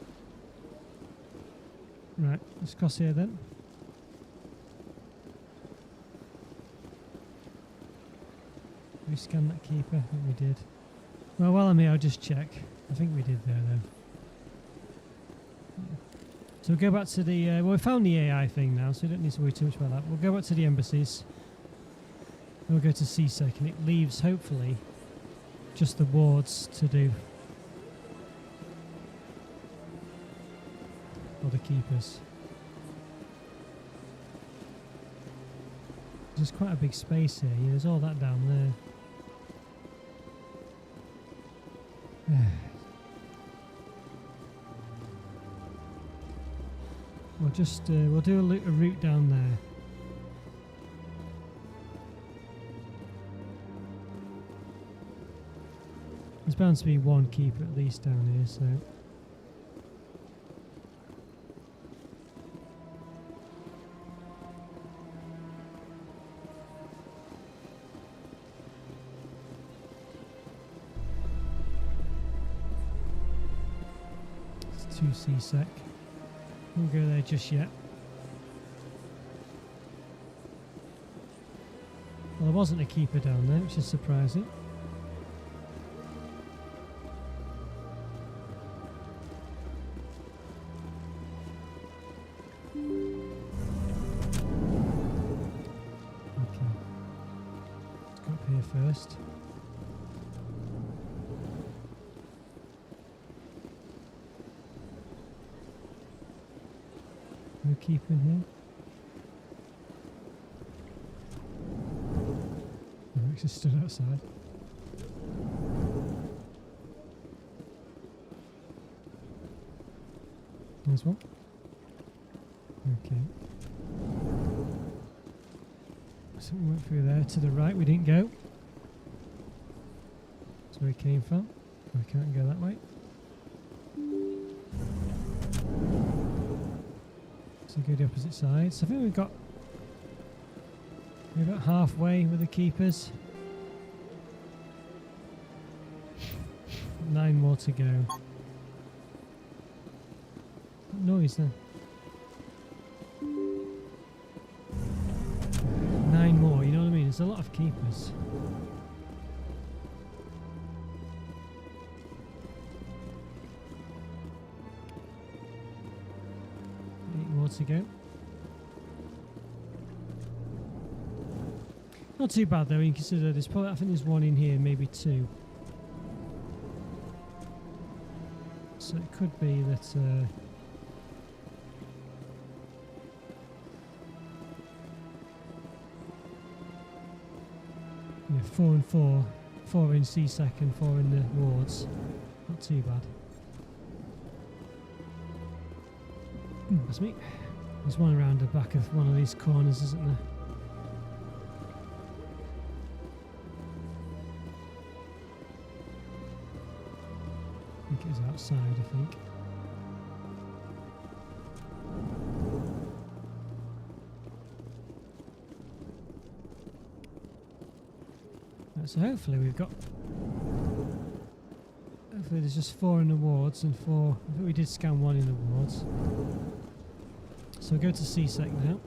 Right, let's cross here then. We scanned that keeper, I think we did. Well, while I'm here, I'll just check. I think we did there, though. So we'll go back to the... well, we found the AI thing now, so we don't need to worry too much about that. We'll go back to the embassies. And we'll go to CSEC, and it leaves, hopefully, just the wards to do. Or the keepers. There's quite a big space here. Yeah, there's all that down there. We'll just we'll do a route down there. There's bound to be one keeper at least down here, so. It's 2 CSEC. Won't go there just yet. Well, there wasn't a keeper down there, which is surprising. Okay. Let's go up here first. No keeper in here. Oh, it's just stood outside. There's one. Okay. So we went through there. To the right we didn't go. That's where we came from. We can't go that way. So go the opposite side. So I think we're about halfway with the keepers. 9 more to go. What noise then? 9 more, you know what I mean? It's a lot of keepers. To go. Not too bad though, when you consider there's probably, I think there's 1 in here, maybe 2. So it could be that yeah, 4 and 4. 4 in C-Sec and 4 in the wards. Not too bad. That's me. There's one around the back of one of these corners, isn't there? I think it was outside, I think. Right, so hopefully we've got... Hopefully there's just 4 in the wards and 4... I think we did scan 1 in the wards. So we'll go to C-Sec now.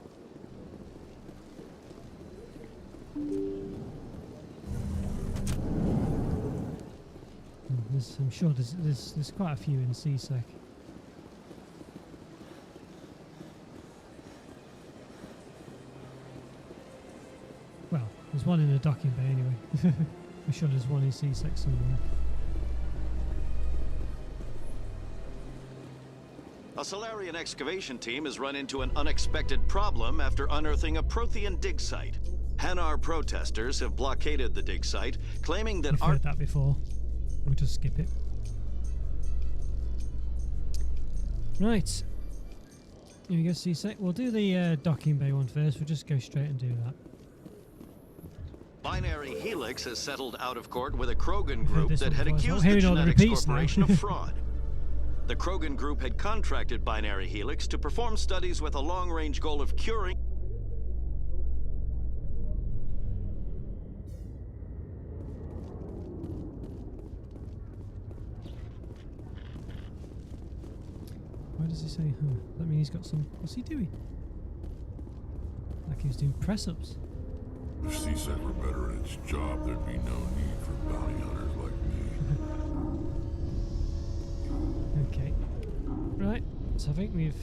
I'm sure there's quite a few in C-Sec. Well, there's 1 in the docking bay anyway. I'm sure there's 1 in C-Sec somewhere. A Solarian excavation team has run into an unexpected problem after unearthing a Prothean dig site. Hanar protesters have blockaded the dig site, claiming that We've heard that before. We'll just skip it. Right. Here we go, C-Sec. We'll do the docking bay one first. We'll just go straight and do that. Binary Helix has settled out of court with a Krogan group that had accused the Genetics Genetics Corporation of fraud. The Krogan group had contracted Binary Helix to perform studies with a long-range goal of curing... Why does he say, huh? That means he's got some... What's he doing? Like he was doing press-ups. If C-Sec were better at its job, there'd be no need for bounty hunters like me. Okay. Right, so I think we've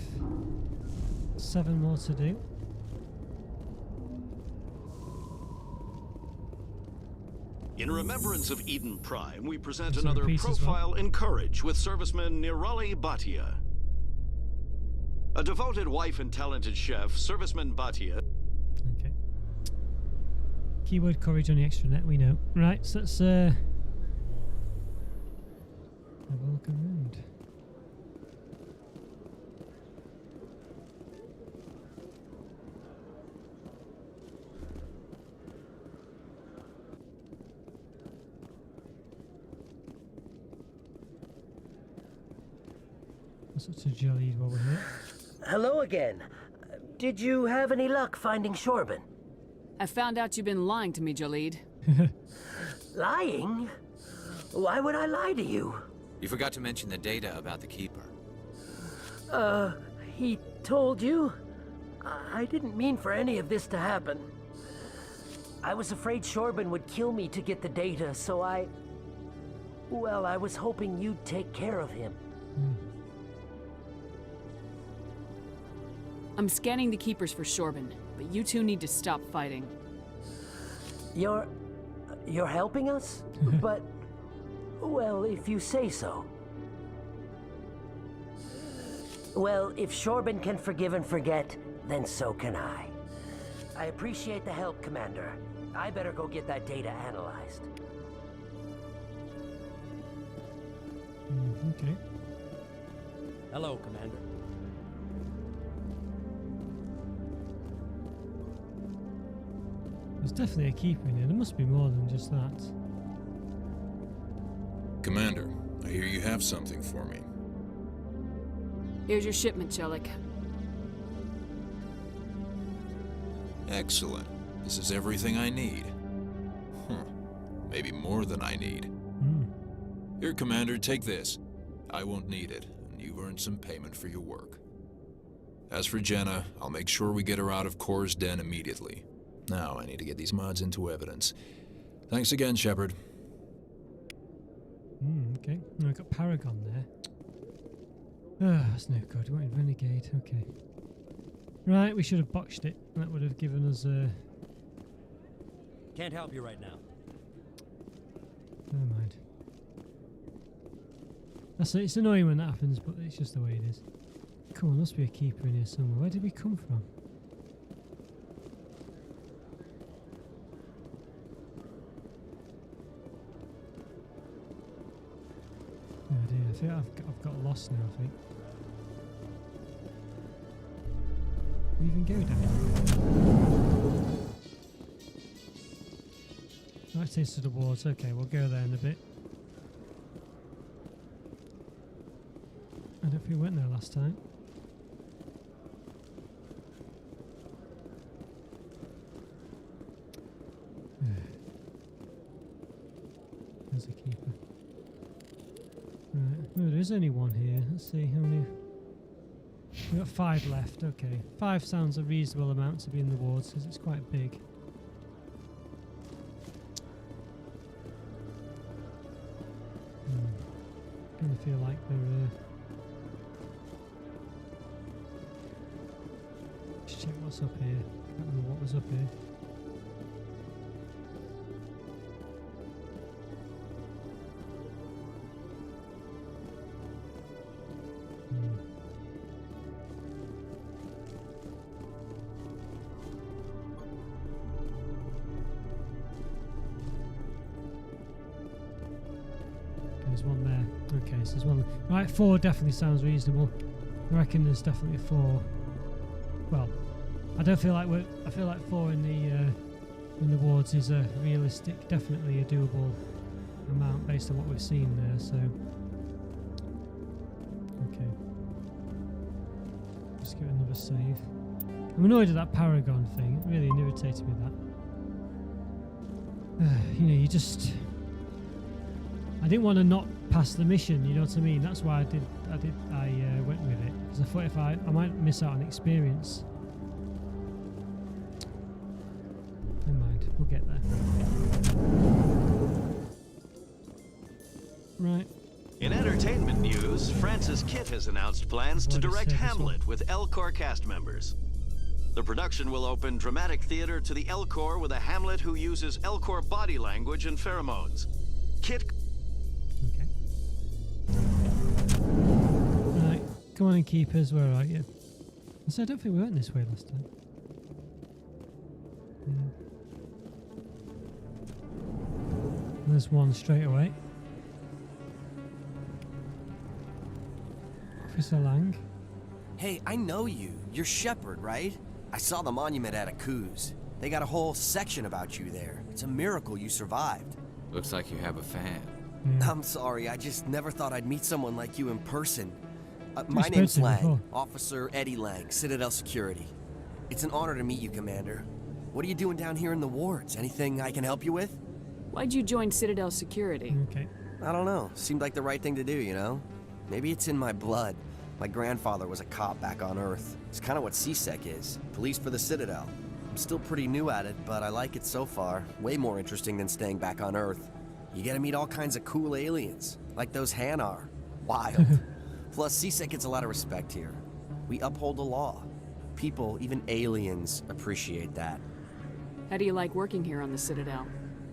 7 more to do. In remembrance of Eden Prime, we present another profile in courage with serviceman Nirali Bhatia. A devoted wife and talented chef, serviceman Bhatia... Okay. Keyword courage on the extranet, we know. Right, so let's have a look around. What's up to Jolly while we're here? Hello again. Did you have any luck finding Shorban? I found out you've been lying to me, Jolid. Lying? Why would I lie to you? You forgot to mention the data about the Keeper. He told you? I didn't mean for any of this to happen. I was afraid Shorban would kill me to get the data, so well, I was hoping you'd take care of him. I'm scanning the Keepers for Shorban, but you two need to stop fighting. You're helping us? But, well, if you say so. Well, if Shorban can forgive and forget, then so can I. I appreciate the help, Commander. I better go get that data analyzed. Okay. Hello, Commander. There's definitely a keeper in here. There must be more than just that. Commander, I hear you have something for me. Here's your shipment, Chelik. Excellent. This is everything I need. Maybe more than I need. Here, Commander, take this. I won't need it, and you've earned some payment for your work. As for Jenna, I'll make sure we get her out of Core's den immediately. Now I need to get these mods into evidence. Thanks again, Shepard. Okay. No, I got Paragon there. Ah, that's no good. What in Renegade? Okay. Right, we should have botched it. That would have given us Can't help you right now. Never mind. It's annoying when that happens, but it's just the way it is. Come on, there must be a keeper in here somewhere. Where did we come from? Oh dear, I think I've got lost now, I think. We even go down? Right, taste of the wards. Okay, we'll go there in a bit. I don't think we went there last time. There's a keeper. Right, oh, there is only one here. Let's see how many. We've got 5 left. Okay, 5 sounds a reasonable amount to be in the wards because it's quite big. Kind of feel like they're. Let's check what's up here. Can't remember what was up here. There's one there. Okay, so there's one. Right, 4 definitely sounds reasonable. I reckon there's definitely 4. Well, I don't feel like I feel like 4 in the wards is a realistic, definitely a doable amount based on what we've seen there. So, okay, just give it another save. I'm annoyed at that Paragon thing. It really irritated me that. You know, you just. I didn't want to not pass the mission, you know what I mean? That's why I went with it. Because I thought if I might miss out on experience. Never mind, we'll get there. Right. In entertainment news, Francis Kitt has announced plans to direct Hamlet with Elcor cast members. The production will open dramatic theater to the Elcor with a Hamlet who uses Elcor body language and pheromones. Kitt. Right, come on in, keepers. Where are you? So I don't think we went this way last time. There's one straight away. Officer Lang. Hey, I know you. You're Shepard, right? I saw the monument at Aku's. They got a whole section about you there. It's a miracle you survived. Looks like you have a fan. I'm sorry, I just never thought I'd meet someone like you in person. My name's Lang, Officer Eddie Lang, Citadel Security. It's an honor to meet you, Commander. What are you doing down here in the wards? Anything I can help you with? Why'd you join Citadel Security? Okay. I don't know. Seemed like the right thing to do, you know? Maybe it's in my blood. My grandfather was a cop back on Earth. It's kind of what CSEC is. Police for the Citadel. I'm still pretty new at it, but I like it so far. Way more interesting than staying back on Earth. You get to meet all kinds of cool aliens, like those Hanar. Wild. Plus, CSEC gets a lot of respect here. We uphold the law. People, even aliens, appreciate that. How do you like working here on the Citadel?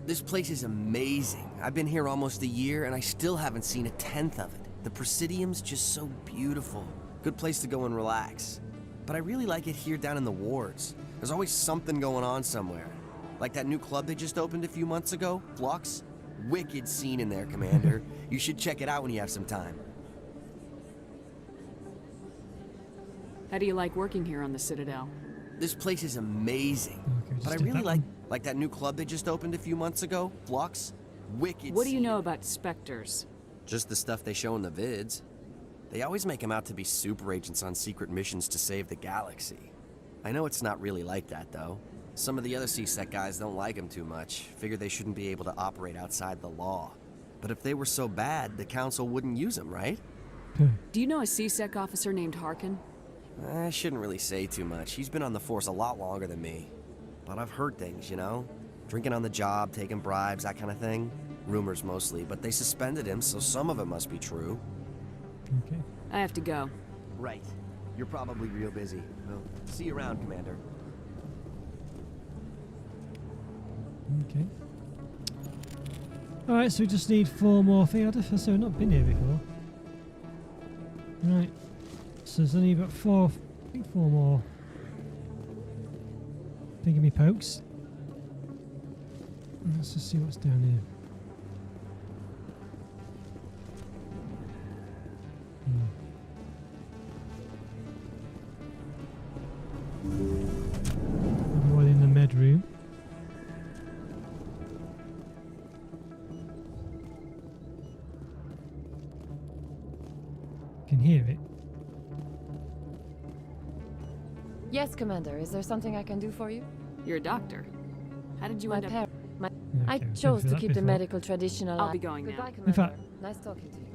This place is amazing. I've been here almost a year, and I still haven't seen a tenth of it. The Presidium's just so beautiful. Good place to go and relax. But I really like it here down in the wards. There's always something going on somewhere. Like that new club they just opened a few months ago, Flux. Wicked scene in there, Commander. You should check it out when you have some time. How do you like working here on the Citadel? This place is amazing. Okay, but I really like that new club they just opened a few months ago, Flux. Wicked What do you scene. know about Spectres? Just the stuff they show in the vids. They always make them out to be super agents on secret missions to save the galaxy. I know it's not really like that, though. Some of the other CSEC guys don't like him too much. Figure they shouldn't be able to operate outside the law. But if they were so bad, the council wouldn't use him, right? Do you know a CSEC officer named Harkin? I shouldn't really say too much. He's been on the force a lot longer than me. But I've heard things, you know? Drinking on the job, taking bribes, that kind of thing. Rumors mostly, but they suspended him, so some of it must be true. Okay. I have to go. Right. You're probably real busy. Well, see you around, Commander. Okay. Alright, so we just need 4 more things. So we've not been here before. Right. So there's only about 4 more thingy pokes. Let's just see what's down here. One in the med room. Can hear it. Yes, Commander. Is there something I can do for you? You're a doctor. How did you end up... I chose to keep the medical tradition alive. I'll be going now. Goodbye, In Commander. fact, Nice talking to you.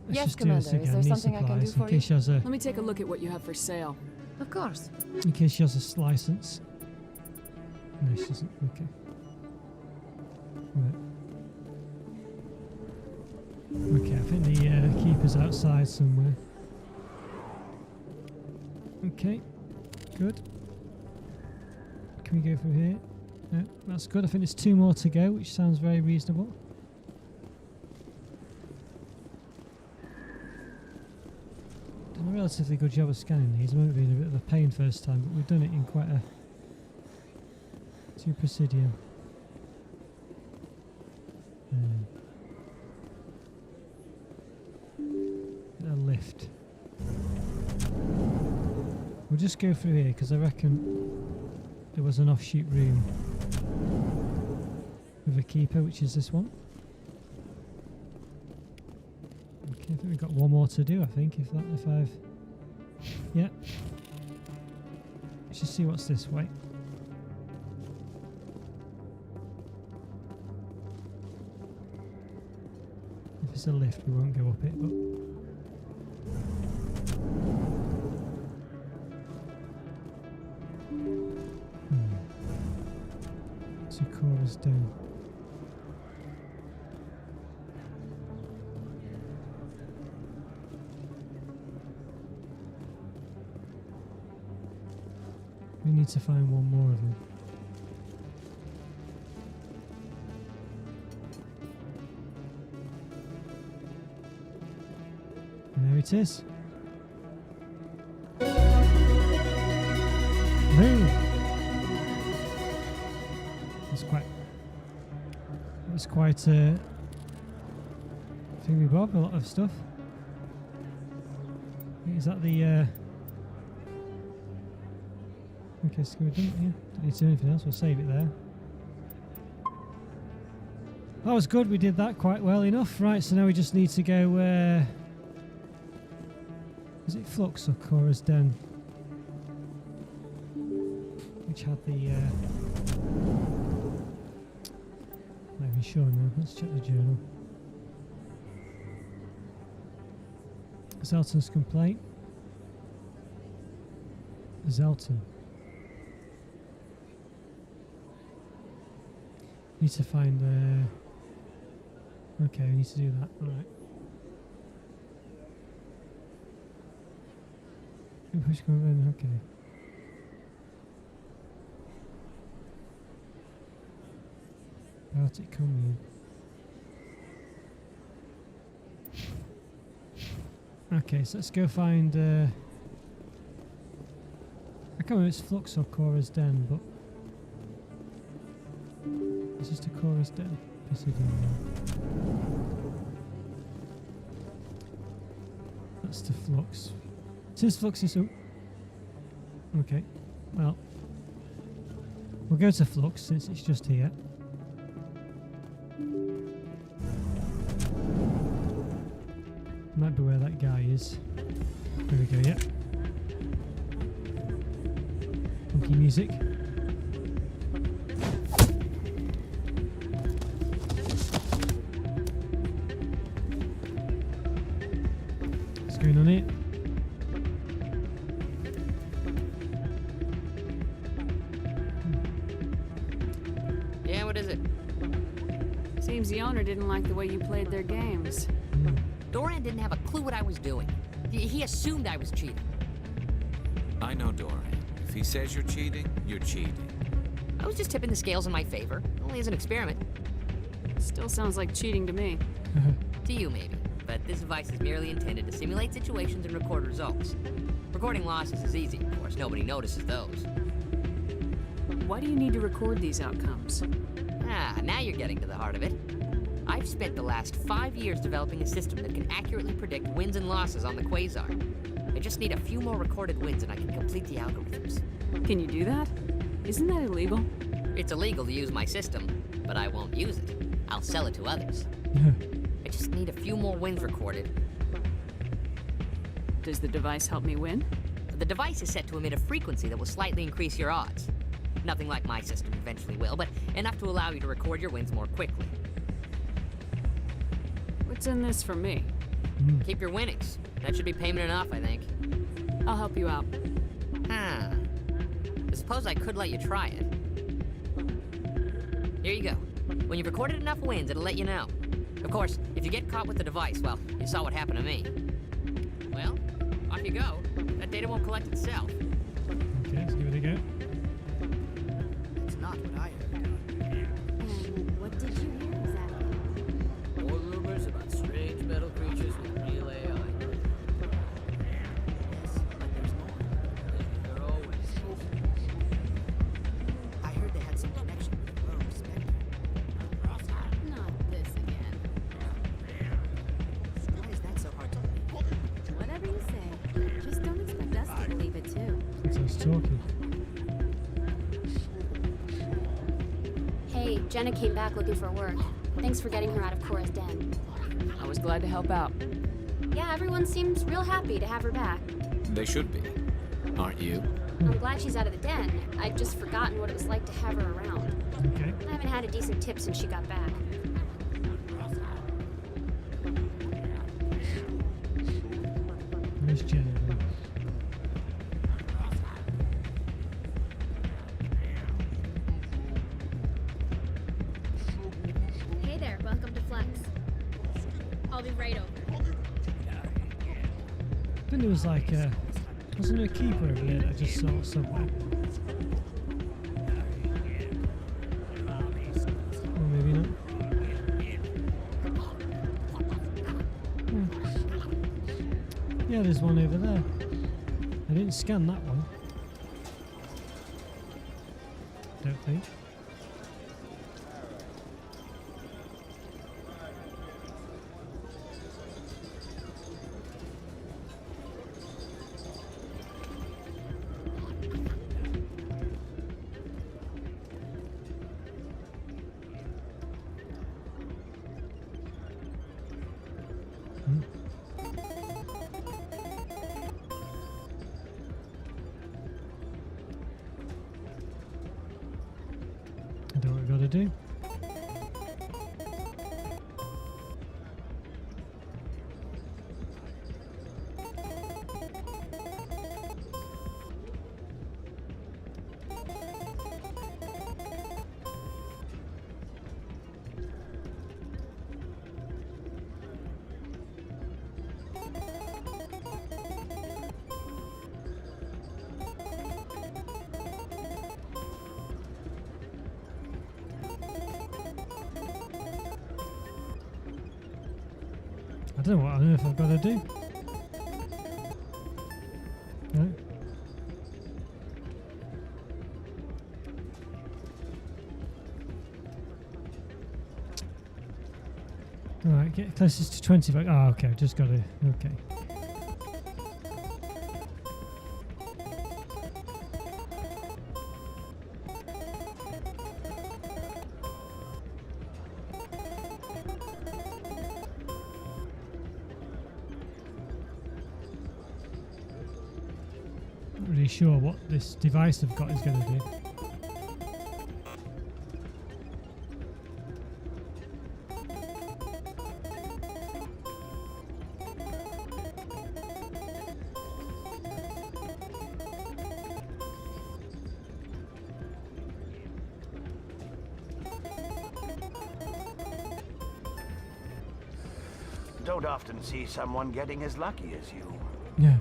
let's Yes, just do Commander. this Is again. there Need something I can do supplies for in case she has a Let me take a look at what you have for sale. Of course. in case she has a license. No, she doesn't. Okay. Right. Okay, I think the keeper's outside somewhere. Okay, good. Can we go through here? No, that's good. I think there's 2 more to go, which sounds very reasonable. Done a relatively good job of scanning these. It might have been a bit of a pain first time, but we've done it in quite a Presidium. A lift. We'll just go through here because I reckon there was an offshoot room with a keeper, which is this one. Okay, I think we've got 1 more to do. I think if I've yeah. Let's just see what's this way. If it's a lift, we won't go up it, but. So Cora's down. We need to find 1 more of them. And there it is. Boom! It's quite a thingy bob, a lot of stuff. Is that the okay, so we're done here. Don't need to do anything else, we'll save it there. That was good, we did that quite well enough. Right, so now we just need to go is it Flux or Cora's Den? Which had the not even sure now. Let's check the journal. Zelton's complaint. Zelton. Need to find okay, we need to do that. Alright. Okay. Biotic commune. Okay, so let's go find I can't remember if it's Flux or Cora's Den, but it's just a Cora's Den. That's the Flux. Since Flux is okay, well, we'll go to Flux since it's just here. Might be where that guy is. There we go, yeah. Funky music. going on here? Yeah, what is it? Seems the owner didn't like the way you played their games. Doran didn't have a clue what I was doing. He assumed I was cheating. I know Doran. If he says you're cheating, you're cheating. I was just tipping the scales in my favor, only as an experiment. Still sounds like cheating to me. To you, maybe. But this device is merely intended to simulate situations and record results. Recording losses is easy, of course. Nobody notices those. Why do you need to record these outcomes? Ah, now you're getting to the heart of it. I've spent the last 5 years developing a system that can accurately predict wins and losses on the Quasar. I just need a few more recorded wins and I can complete the algorithms. Can you do that? Isn't that illegal? It's illegal to use my system, but I won't use it. I'll sell it to others. I just need a few more wins recorded. Does the device help me win? The device is set to emit a frequency that will slightly increase your odds. Nothing like my system eventually will, but enough to allow you to record your wins more quickly. What's in this for me? Keep your winnings. That should be payment enough, I think. I'll help you out. I suppose I could let you try it. Here you go. When you've recorded enough wins, it'll let you know. Of course, if you get caught with the device, well, you saw what happened to me. Well, off you go. That data won't collect itself. Okay, let's give it a go. It's not what I heard. And what did you hear exactly? More rumors about strange metal creatures with real AI. Yes, but there's more. There always is. I heard they had some connection with the rogue specter. Not this again. Why is that so hard to believe? Whatever you say. Just don't expect us to believe it too. Since I was talking. Hey, Jenna came back looking for work. Thanks for getting her out of Cora's den. I was glad to help out. Yeah, everyone seems real happy to have her back. They should be. Aren't you? I'm glad she's out of the den. I'd just forgotten what it was like to have her around. Okay. I haven't had a decent tip since she got back. Where's Jenna? Hey there, welcome to Flex. I'll be right over. I think there was like wasn't there a keeper over there that I just saw somewhere? Or maybe not. Yeah, there's one over there. I didn't scan that one. Don't think. I don't know what I've got to do. I don't know what on earth I've got to do. No. Alright, get closest to 25. Oh, okay, I've just got to. Okay. Not really sure what this device I've got is going to do. Don't often see someone getting as lucky as you. Yeah.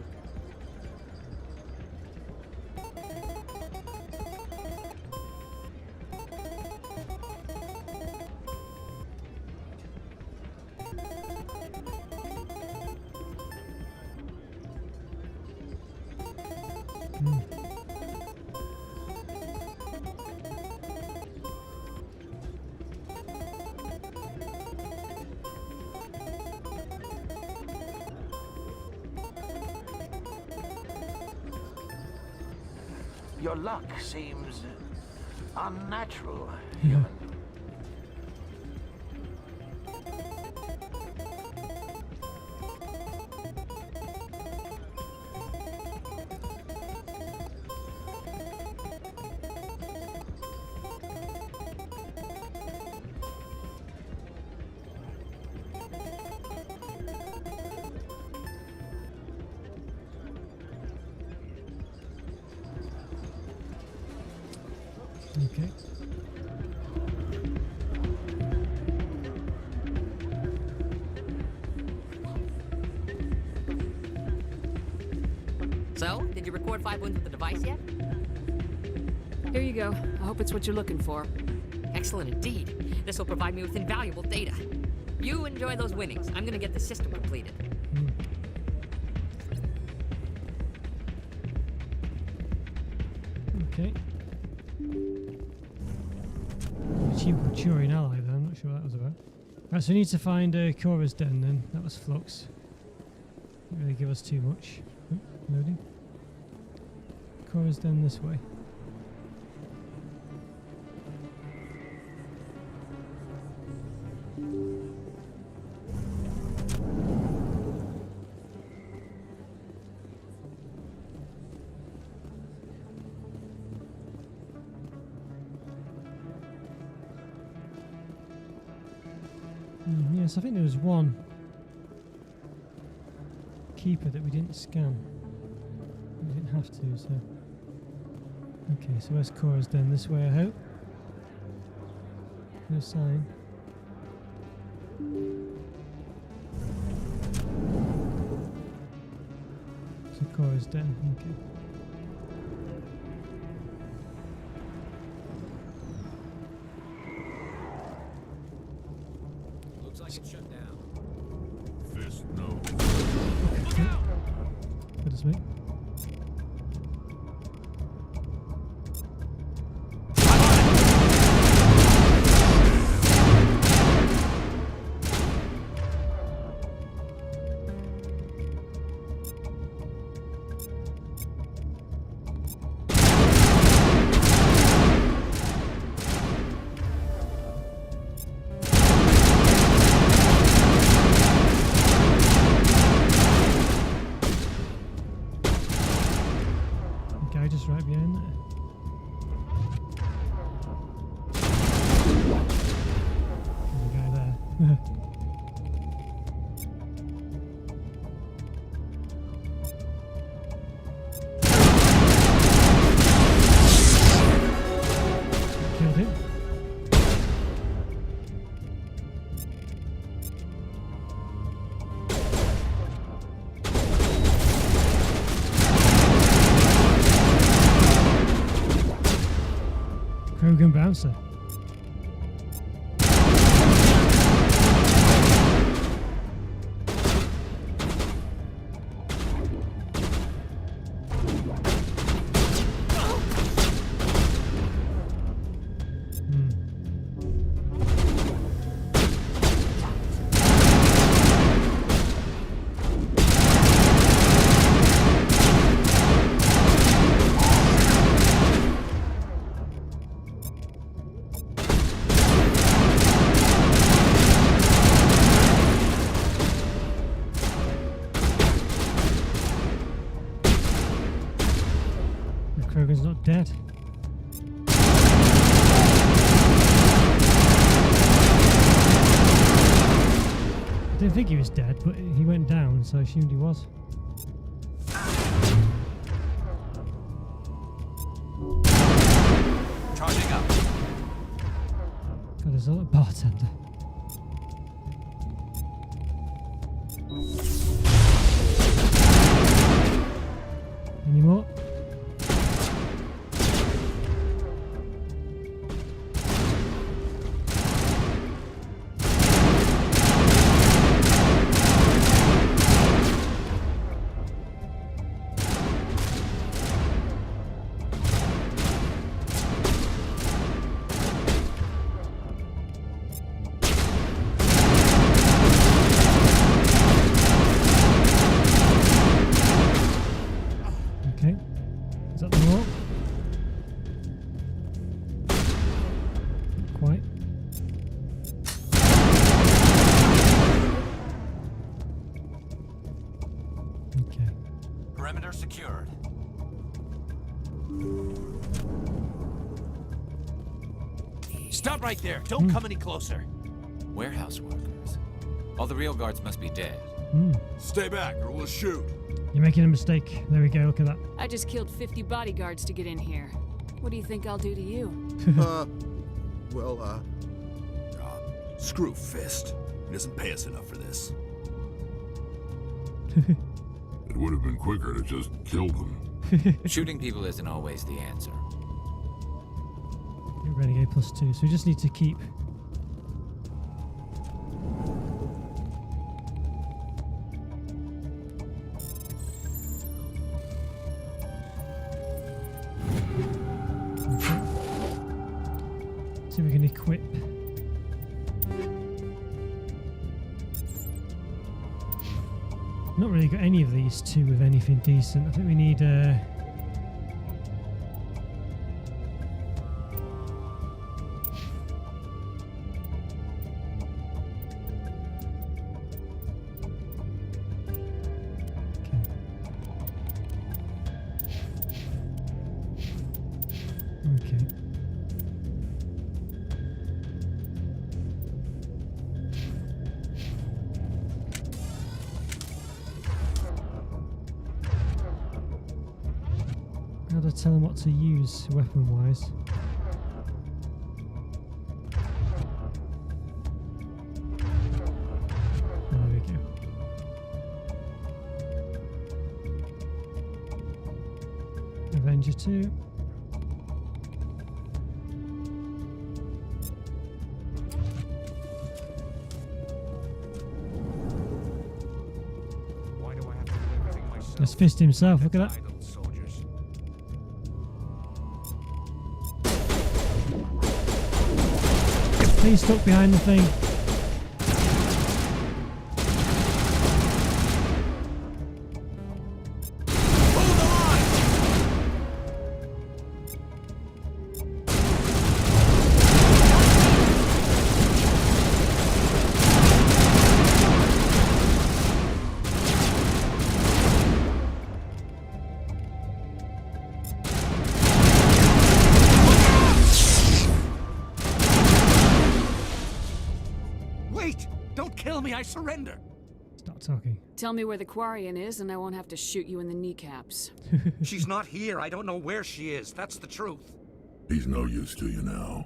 Your luck seems unnatural, Yeah. human. Okay. So, did you record 5 wins with the device yet? Here you go. I hope it's what you're looking for. Excellent indeed. This will provide me with invaluable data. You enjoy those winnings. I'm gonna get the system completed. Okay. Cheap maturing ally then, I'm not sure what that was about. Right, so we need to find Cora's den then. That was Flux. Didn't really give us too much. Oh, loading. Cora's den this way. Yes, I think there was one keeper that we didn't scan. We didn't have to, so... Okay, so where's Cora's den? This way, I hope? No sign. So Cora's den, okay. Looks like it's shut down. Fist no. Good as me. Just right behind there. There's a guy there. Killed him. Krogan bouncer. Krogan's not dead. I didn't think he was dead, but he went down, so I assumed he was. Charging up. God, there's a little bartender. Any more? Okay. Is that them all? Not quite. Okay. Perimeter secured. Stop right there. Don't come any closer. Warehouse workers. All the real guards must be dead. Stay back or we'll shoot. You're making a mistake. There we go, look at that. I just killed 50 bodyguards to get in here. What do you think I'll do to you? Screw Fist. He doesn't pay us enough for this. It would have been quicker to just kill them. Shooting people isn't always the answer. You're Renegade +2, so we just need to keep... Okay. See if we can equip. Not really got any of these two with anything decent. I think we need Okay. How do I tell him what to use weapon-wise? There we go. Avenger 2. That's Fist himself, look at that. He's stuck behind the thing. I surrender. Stop talking. Tell me where the Quarian is and I won't have to shoot you in the kneecaps. She's not here. I don't know where she is. That's the truth. He's no use to you now.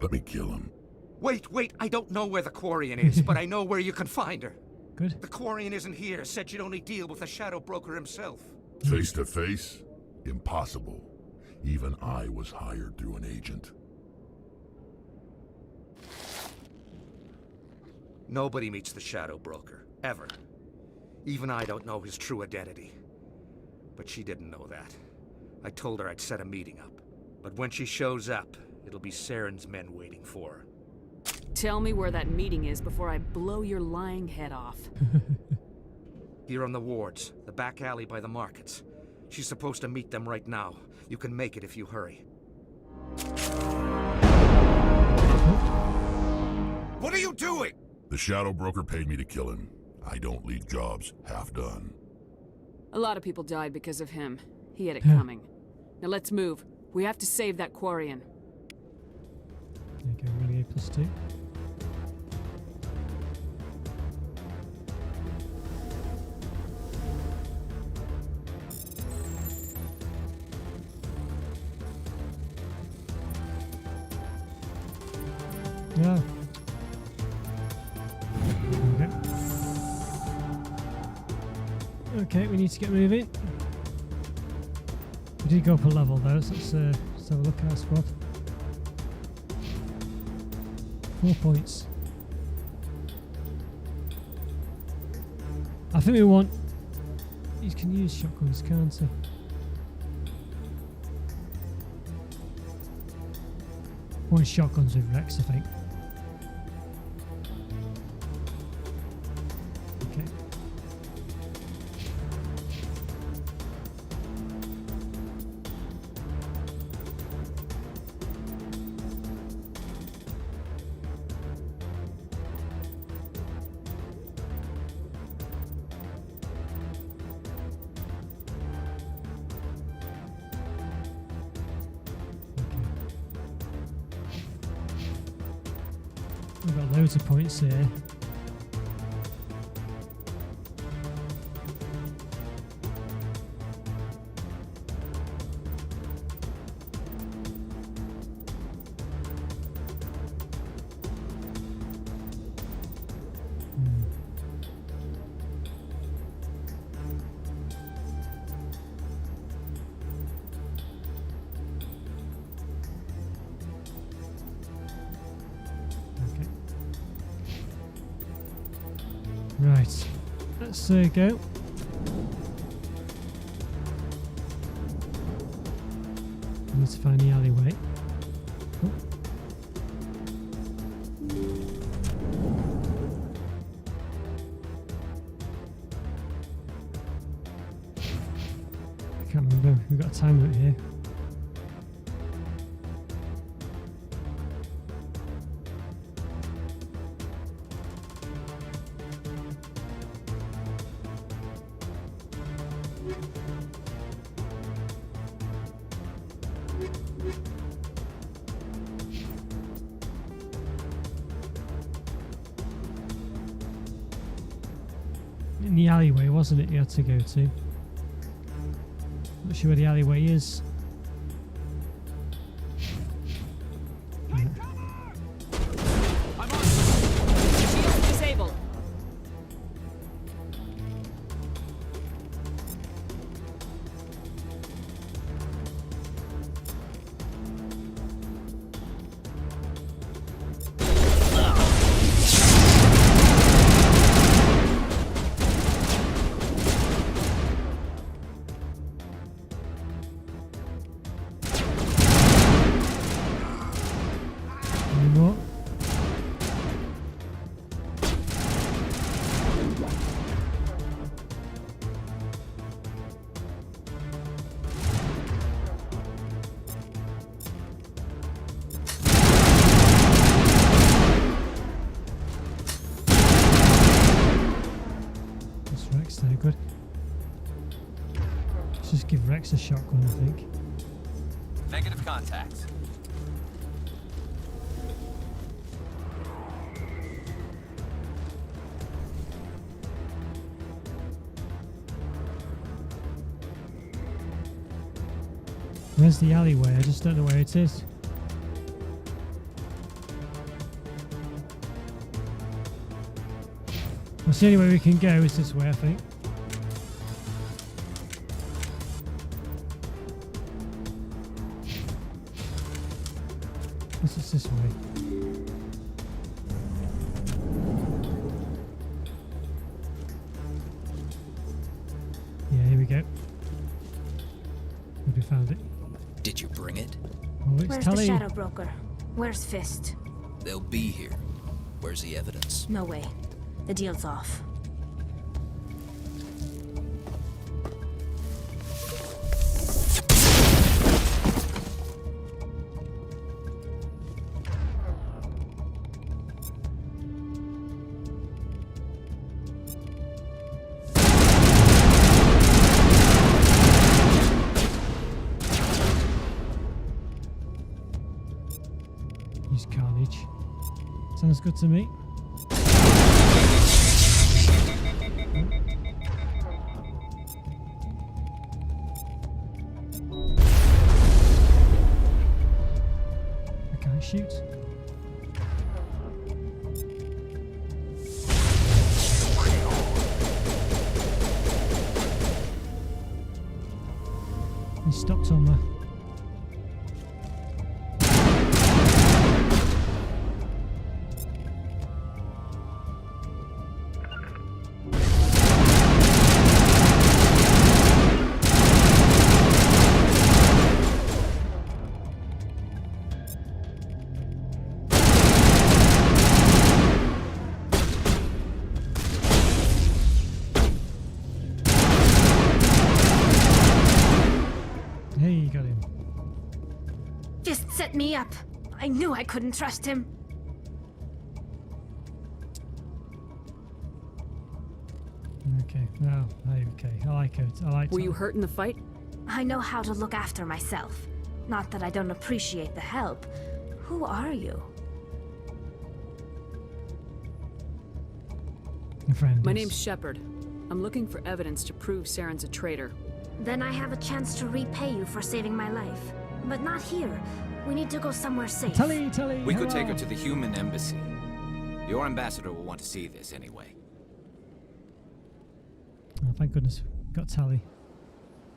Let me kill him. Wait. I don't know where the Quarian is, but I know where you can find her. Good. The Quarian isn't here. Said you'd only deal with the Shadow Broker himself. Face to face? Impossible. Even I was hired through an agent. Nobody meets the Shadow Broker, ever. Even I don't know his true identity. But she didn't know that. I told her I'd set a meeting up. But when she shows up, it'll be Saren's men waiting for her. Tell me where that meeting is before I blow your lying head off. Here on the wards, the back alley by the markets. She's supposed to meet them right now. You can make it if you hurry. What are you doing? The Shadow Broker paid me to kill him. I don't leave jobs half done. A lot of people died because of him. He had it coming. Now let's move. We have to save that Quarian. There you go, Renegade +2. Yeah. Okay. Okay, we need to get moving. We did go up a level though, so let's have a look at our squad. 4 points. I think we want... You can use shotguns, can't he? One shotguns with Rex, I think. Okay. We've got loads of points here. Right, let's go. Need to find the alleyway. Oh. I can't remember, we've got a time limit here. In the alleyway, wasn't it, you had to go to? Not sure where the alleyway is. Yeah. I'm on. Shields disabled. Good. Let's just give Rex a shotgun, I think. Negative contact. Where's the alleyway? I just don't know where it is. Well, the only way we can go is this way, I think. Unless it's this way. Yeah, here we go. We found it. Did you bring it? Oh, it's Where's Tally. the Shadow Broker? Where's Fist? They'll be here. Where's the evidence? No way. The deal's off. Use carnage. Sounds good to me. I can't shoot. He stopped on there. Hey, got him. Fist set me up. I knew I couldn't trust him. Okay, well, okay. I like it. I like it. Were you hurt in the fight? I know how to look after myself. Not that I don't appreciate the help. Who are you? My friend. My name's Shepard. I'm looking for evidence to prove Saren's a traitor. Then I have a chance to repay you for saving my life. But not here. We need to go somewhere safe. Tully, We could take her to the human embassy. Your ambassador will want to see this anyway. Oh, thank goodness. Got Tally.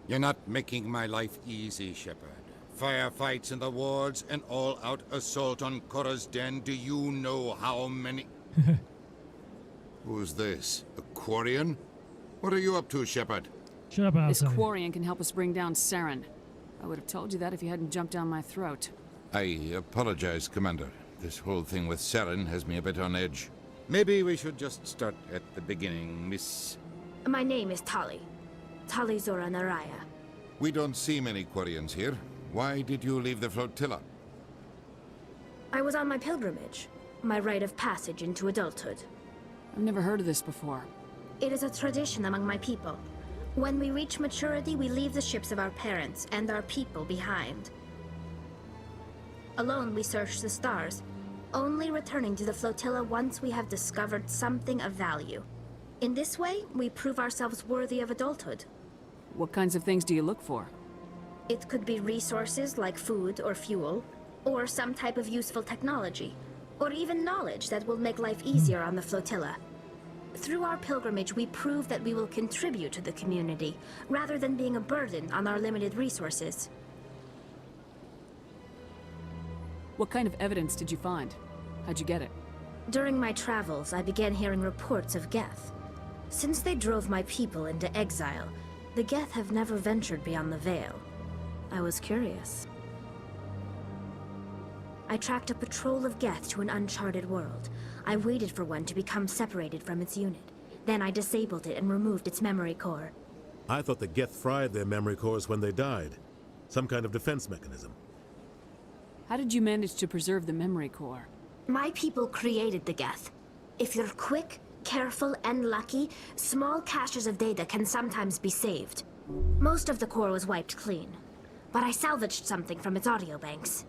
You're not making my life easy, Shepard. Firefights in the wards, an all-out assault on Korra's den. Do you know how many... Who's this? A Quarian? What are you up to, Shepard? Shut up, This Quarian can help us bring down Saren. I would have told you that if you hadn't jumped down my throat. I apologize, Commander. This whole thing with Saren has me a bit on edge. Maybe we should just start at the beginning, Miss... My name is Tali. Tali Zora Naraya. We don't see many Quarians here. Why did you leave the flotilla? I was on my pilgrimage. My rite of passage into adulthood. I've never heard of this before. It is a tradition among my people. When we reach maturity, we leave the ships of our parents and our people behind. Alone, we search the stars, only returning to the flotilla once we have discovered something of value. In this way, we prove ourselves worthy of adulthood. What kinds of things do you look for? It could be resources like food or fuel, or some type of useful technology, or even knowledge that will make life easier on the flotilla. Through our pilgrimage, we prove that we will contribute to the community, rather than being a burden on our limited resources. What kind of evidence did you find? How'd you get it? During my travels, I began hearing reports of Geth. Since they drove my people into exile, the Geth have never ventured beyond the Veil. I was curious. I tracked a patrol of Geth to an uncharted world. I waited for one to become separated from its unit. Then I disabled it and removed its memory core. I thought the Geth fried their memory cores when they died. Some kind of defense mechanism. How did you manage to preserve the memory core? My people created the Geth. If you're quick, careful, and lucky, small caches of data can sometimes be saved. Most of the core was wiped clean, but I salvaged something from its audio banks.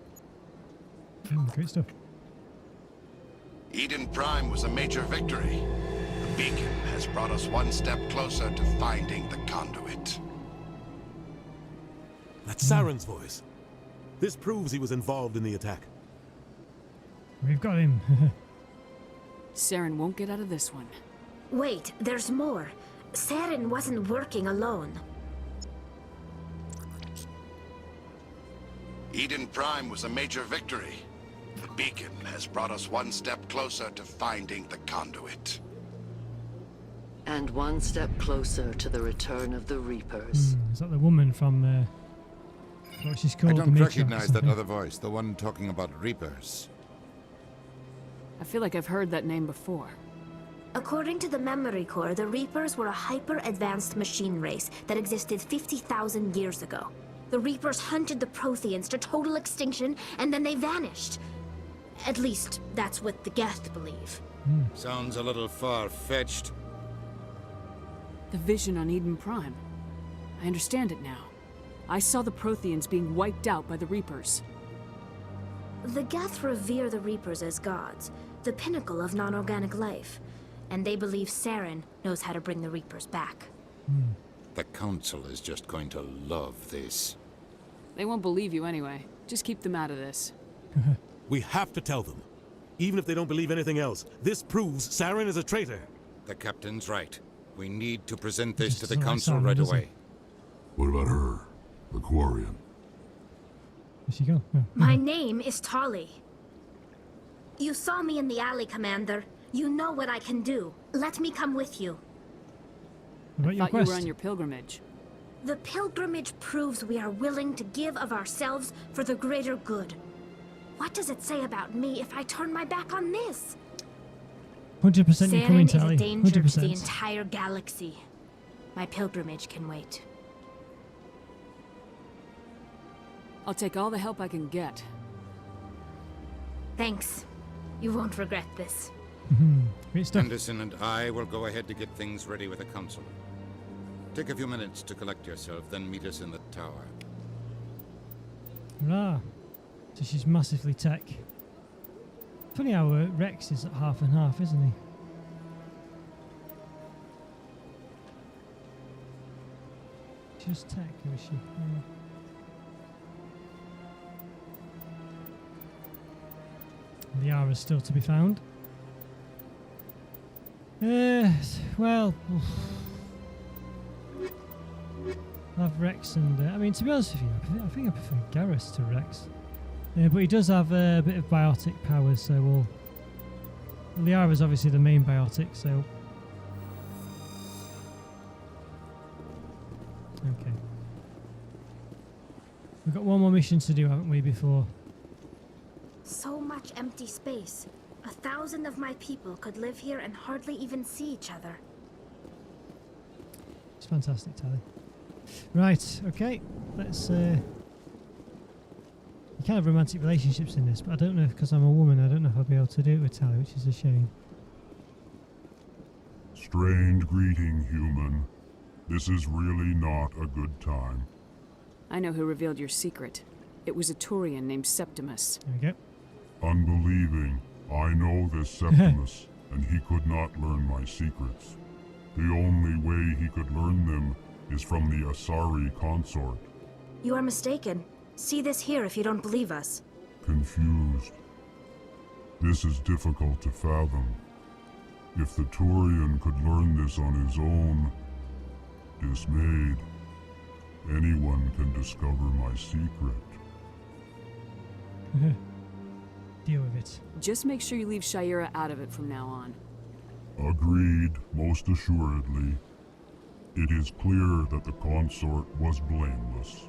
Great stuff. Eden Prime was a major victory. The beacon has brought us one step closer to finding the conduit. That's Saren's voice. This proves he was involved in the attack. We've got him. Saren won't get out of this one. Wait, there's more. Saren wasn't working alone. Eden Prime was a major victory. The beacon has brought us one step closer to finding the conduit. And one step closer to the return of the Reapers. Is that the woman from... what she's called? I don't recognize that other voice, the one talking about Reapers. I feel like I've heard that name before. According to the memory core, the Reapers were a hyper-advanced machine race that existed 50,000 years ago. The Reapers hunted the Protheans to total extinction, and then they vanished. At least, that's what the Geth believe. Sounds a little far-fetched. The vision on Eden Prime. I understand it now. I saw the Protheans being wiped out by the Reapers. The Geth revere the Reapers as gods, the pinnacle of non-organic life. And they believe Saren knows how to bring the Reapers back. The Council is just going to love this. They won't believe you anyway. Just keep them out of this. We have to tell them. Even if they don't believe anything else, this proves Saren is a traitor. The Captain's right. We need to present this to the Council right away. What about her? Aquarian. Where'd she go? Oh. My name is Tolly. You saw me in the alley, Commander. You know what I can do. Let me come with you. What I thought you were on your pilgrimage. The pilgrimage proves we are willing to give of ourselves for the greater good. What does it say about me if I turn my back on this? 100% you're coming, Saren is Tally. a danger to the 100%. entire galaxy. My pilgrimage can wait. I'll take all the help I can get. Thanks. You won't regret this. Great stuff. Anderson and I will go ahead to get things ready with the council. Take a few minutes to collect yourself, then meet us in the tower. Ah, so she's massively tech. Funny how Rex is at half and half, isn't he? Just tech, or is she? The hour is still to be found. Well, I'll have Rex and I mean, to be honest with you, I think I prefer Garrus to Rex. But he does have a bit of biotic powers, so well, Liara is obviously the main biotic, so okay. We've got one more mission to do, haven't we, before? So much empty space. 1,000 of my people could live here and hardly even see each other. It's fantastic, Tally. Right, okay. Let's you can have romantic relationships in this, but I don't know, because I'm a woman, I don't know if I'll be able to do it with Tally, which is a shame. Strange greeting, human. This is really not a good time. I know who revealed your secret. It was a Turian named Septimus. There we go. Unbelieving. I know this Septimus, and he could not learn my secrets. The only way he could learn them is from the Asari consort. You are mistaken. See this here if you don't believe us. Confused. This is difficult to fathom. If the Turian could learn this on his own, dismayed, anyone can discover my secret. Deal with it. Just make sure you leave Shayera out of it from now on. Agreed, most assuredly. It is clear that the consort was blameless.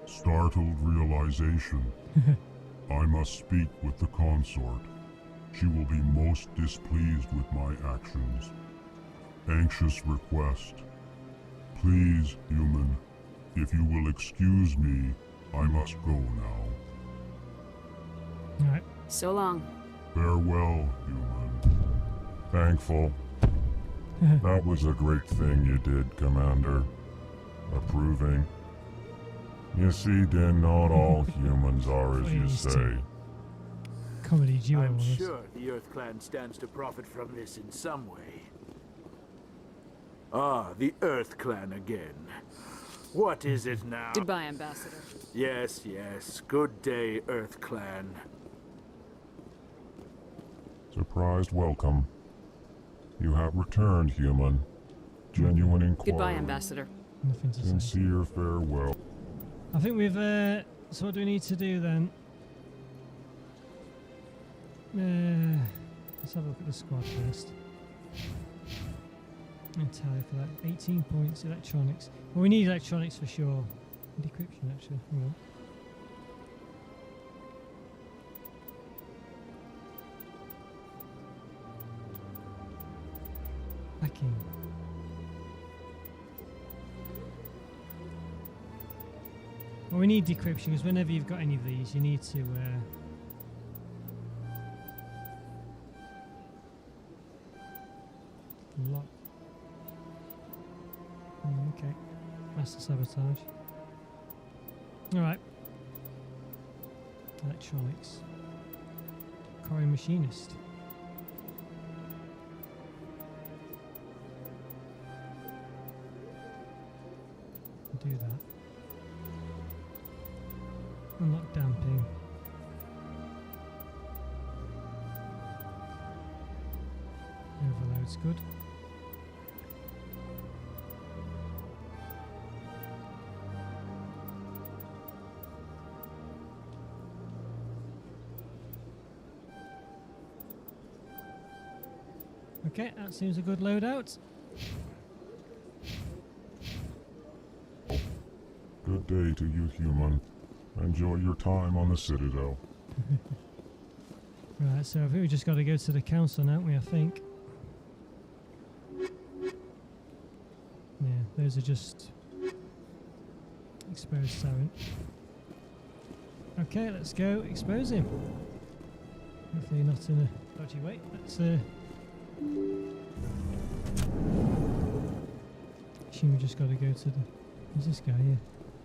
Startled realization. I must speak with the consort. She will be most displeased with my actions. Anxious request. Please, human, if you will excuse me, I must go now. Alright. So long. Farewell, human. Thankful. That was a great thing you did, Commander. Approving. You see, Din, not all humans are as you say. Comedy duo. I'm sure the Earth Clan stands to profit from this in some way. Ah, the Earth Clan again. What is it now? Goodbye, Ambassador. Yes, yes. Good day, Earth Clan. Surprised welcome. You have returned, human. Genuine inquiry. Goodbye, Ambassador. Nothing to say. Sincere farewell. I think we've so what do we need to do then? Let's have a look at the squad first. And tally for that. 18 points, electronics. Well, we need electronics for sure. And decryption, actually. Hang on. Hacking. Well, we need decryption because whenever you've got any of these, you need to. Lock. Okay. Master sabotage. Alright. Electronics. Quarry machinist. Do that. Unlock damping. Overload's good. Okay, that seems a good loadout. Good day to you, human. Enjoy your time on the Citadel. Right, so I think we just got to go to the council now, haven't we, I think. Yeah, those are just exposed Siren. Okay, let's go expose him. Hopefully not in a dodgy way. Let's assume we just got to go to the... Who's this guy here?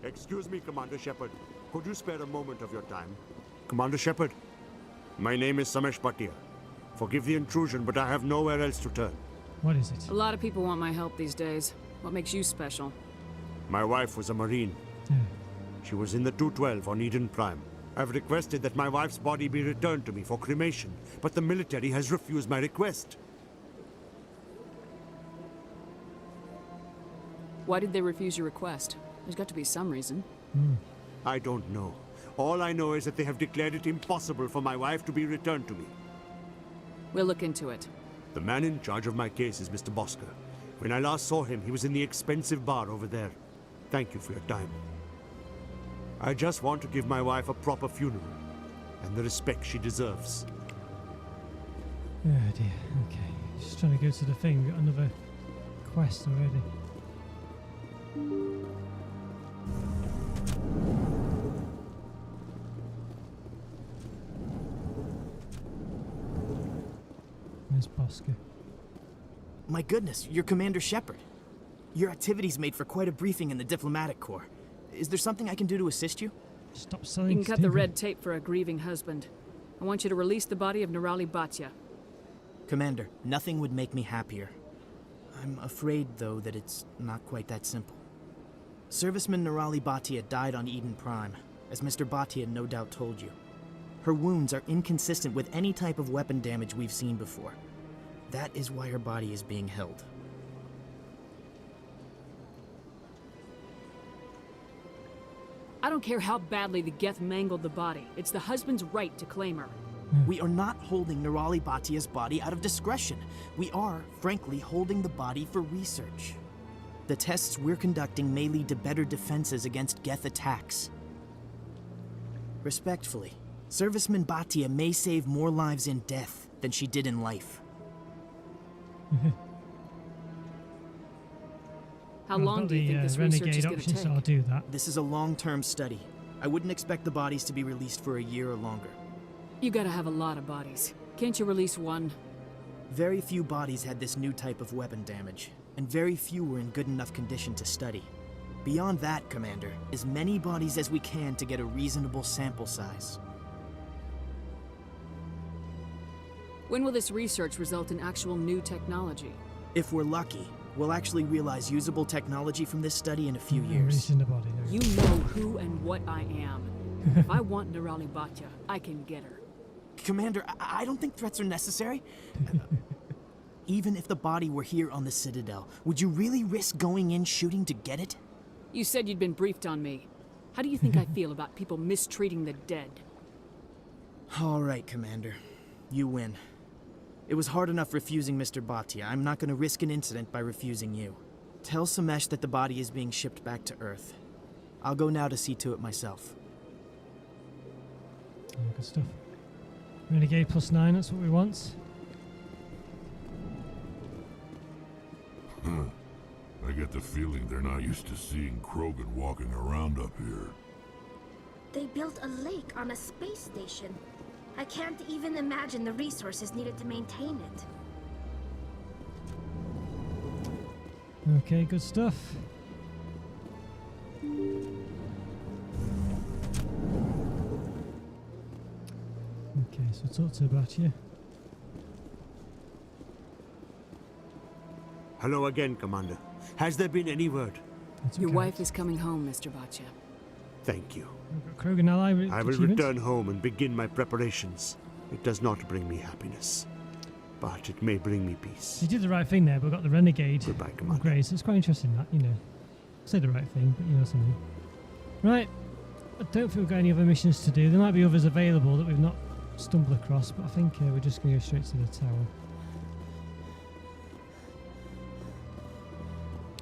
Excuse me, Commander Shepard. Could you spare a moment of your time? Commander Shepard, my name is Samesh Bhatia. Forgive the intrusion, but I have nowhere else to turn. What is it? A lot of people want my help these days. What makes you special? My wife was a Marine. Yeah. She was in the 212 on Eden Prime. I've requested that my wife's body be returned to me for cremation, but the military has refused my request. Why did they refuse your request? There's got to be some reason. I don't know. All I know is that they have declared it impossible for my wife to be returned to me. We'll look into it. The man in charge of my case is Mr. Bosker. When I last saw him, he was in the expensive bar over there. Thank you for your time. I just want to give my wife a proper funeral, and the respect she deserves. Oh dear, okay. Just trying to go to the thing. We've got another quest already. Where's Bosker? My goodness, you're Commander Shepard. Your activities made for quite a briefing in the diplomatic corps. Is there something I can do to assist you? Stop selling. You can cut the red tape for a grieving husband. I want you to release the body of Nirali Bhatia. Commander, nothing would make me happier. I'm afraid, though, that it's not quite that simple. Serviceman Nirali Bhatia died on Eden Prime, as Mr. Bhatia no doubt told you. Her wounds are inconsistent with any type of weapon damage we've seen before. That is why her body is being held. I don't care how badly the Geth mangled the body. It's the husband's right to claim her. We are not holding Nirali Bhatia's body out of discretion. We are, frankly, holding the body for research. The tests we're conducting may lead to better defenses against Geth attacks. Respectfully, Serviceman Bhatia may save more lives in death than she did in life. How long do you think this research is going to take? So I'll do that. This is a long-term study. I wouldn't expect the bodies to be released for a year or longer. You gotta have a lot of bodies. Can't you release one? Very few bodies had this new type of weapon damage, and very few were in good enough condition to study. Beyond that, Commander, as many bodies as we can to get a reasonable sample size. When will this research result in actual new technology? If we're lucky, we'll actually realize usable technology from this study in a few years. In the body, you know who and what I am. If I want Nirali Bhatia, I can get her. Commander, I don't think threats are necessary. Even if the body were here on the Citadel, would you really risk going in shooting to get it? You said you'd been briefed on me. How do you think I feel about people mistreating the dead? All right, Commander. You win. It was hard enough refusing Mr. Bhatia. I'm not going to risk an incident by refusing you. Tell Samesh that the body is being shipped back to Earth. I'll go now to see to it myself. Oh, good stuff. Renegade +9, that's what we want. I get the feeling they're not used to seeing Krogan walking around up here. They built a lake on a space station. I can't even imagine the resources needed to maintain it. Okay, good stuff. Okay, so talk to Bhatia. Hello again, Commander. Has there been any word? Your wife is coming home, Mr. Bhatia. Thank you. Krogan ally I will return home and begin my preparations. It does not bring me happiness, but it may bring me peace. You did the right thing there, but got the Renegade upgrade, so it's quite interesting that, you know. Say the right thing, but you know something. Right, I don't think we've got any other missions to do. There might be others available that we've not stumbled across, but I think we're just going to go straight to the tower.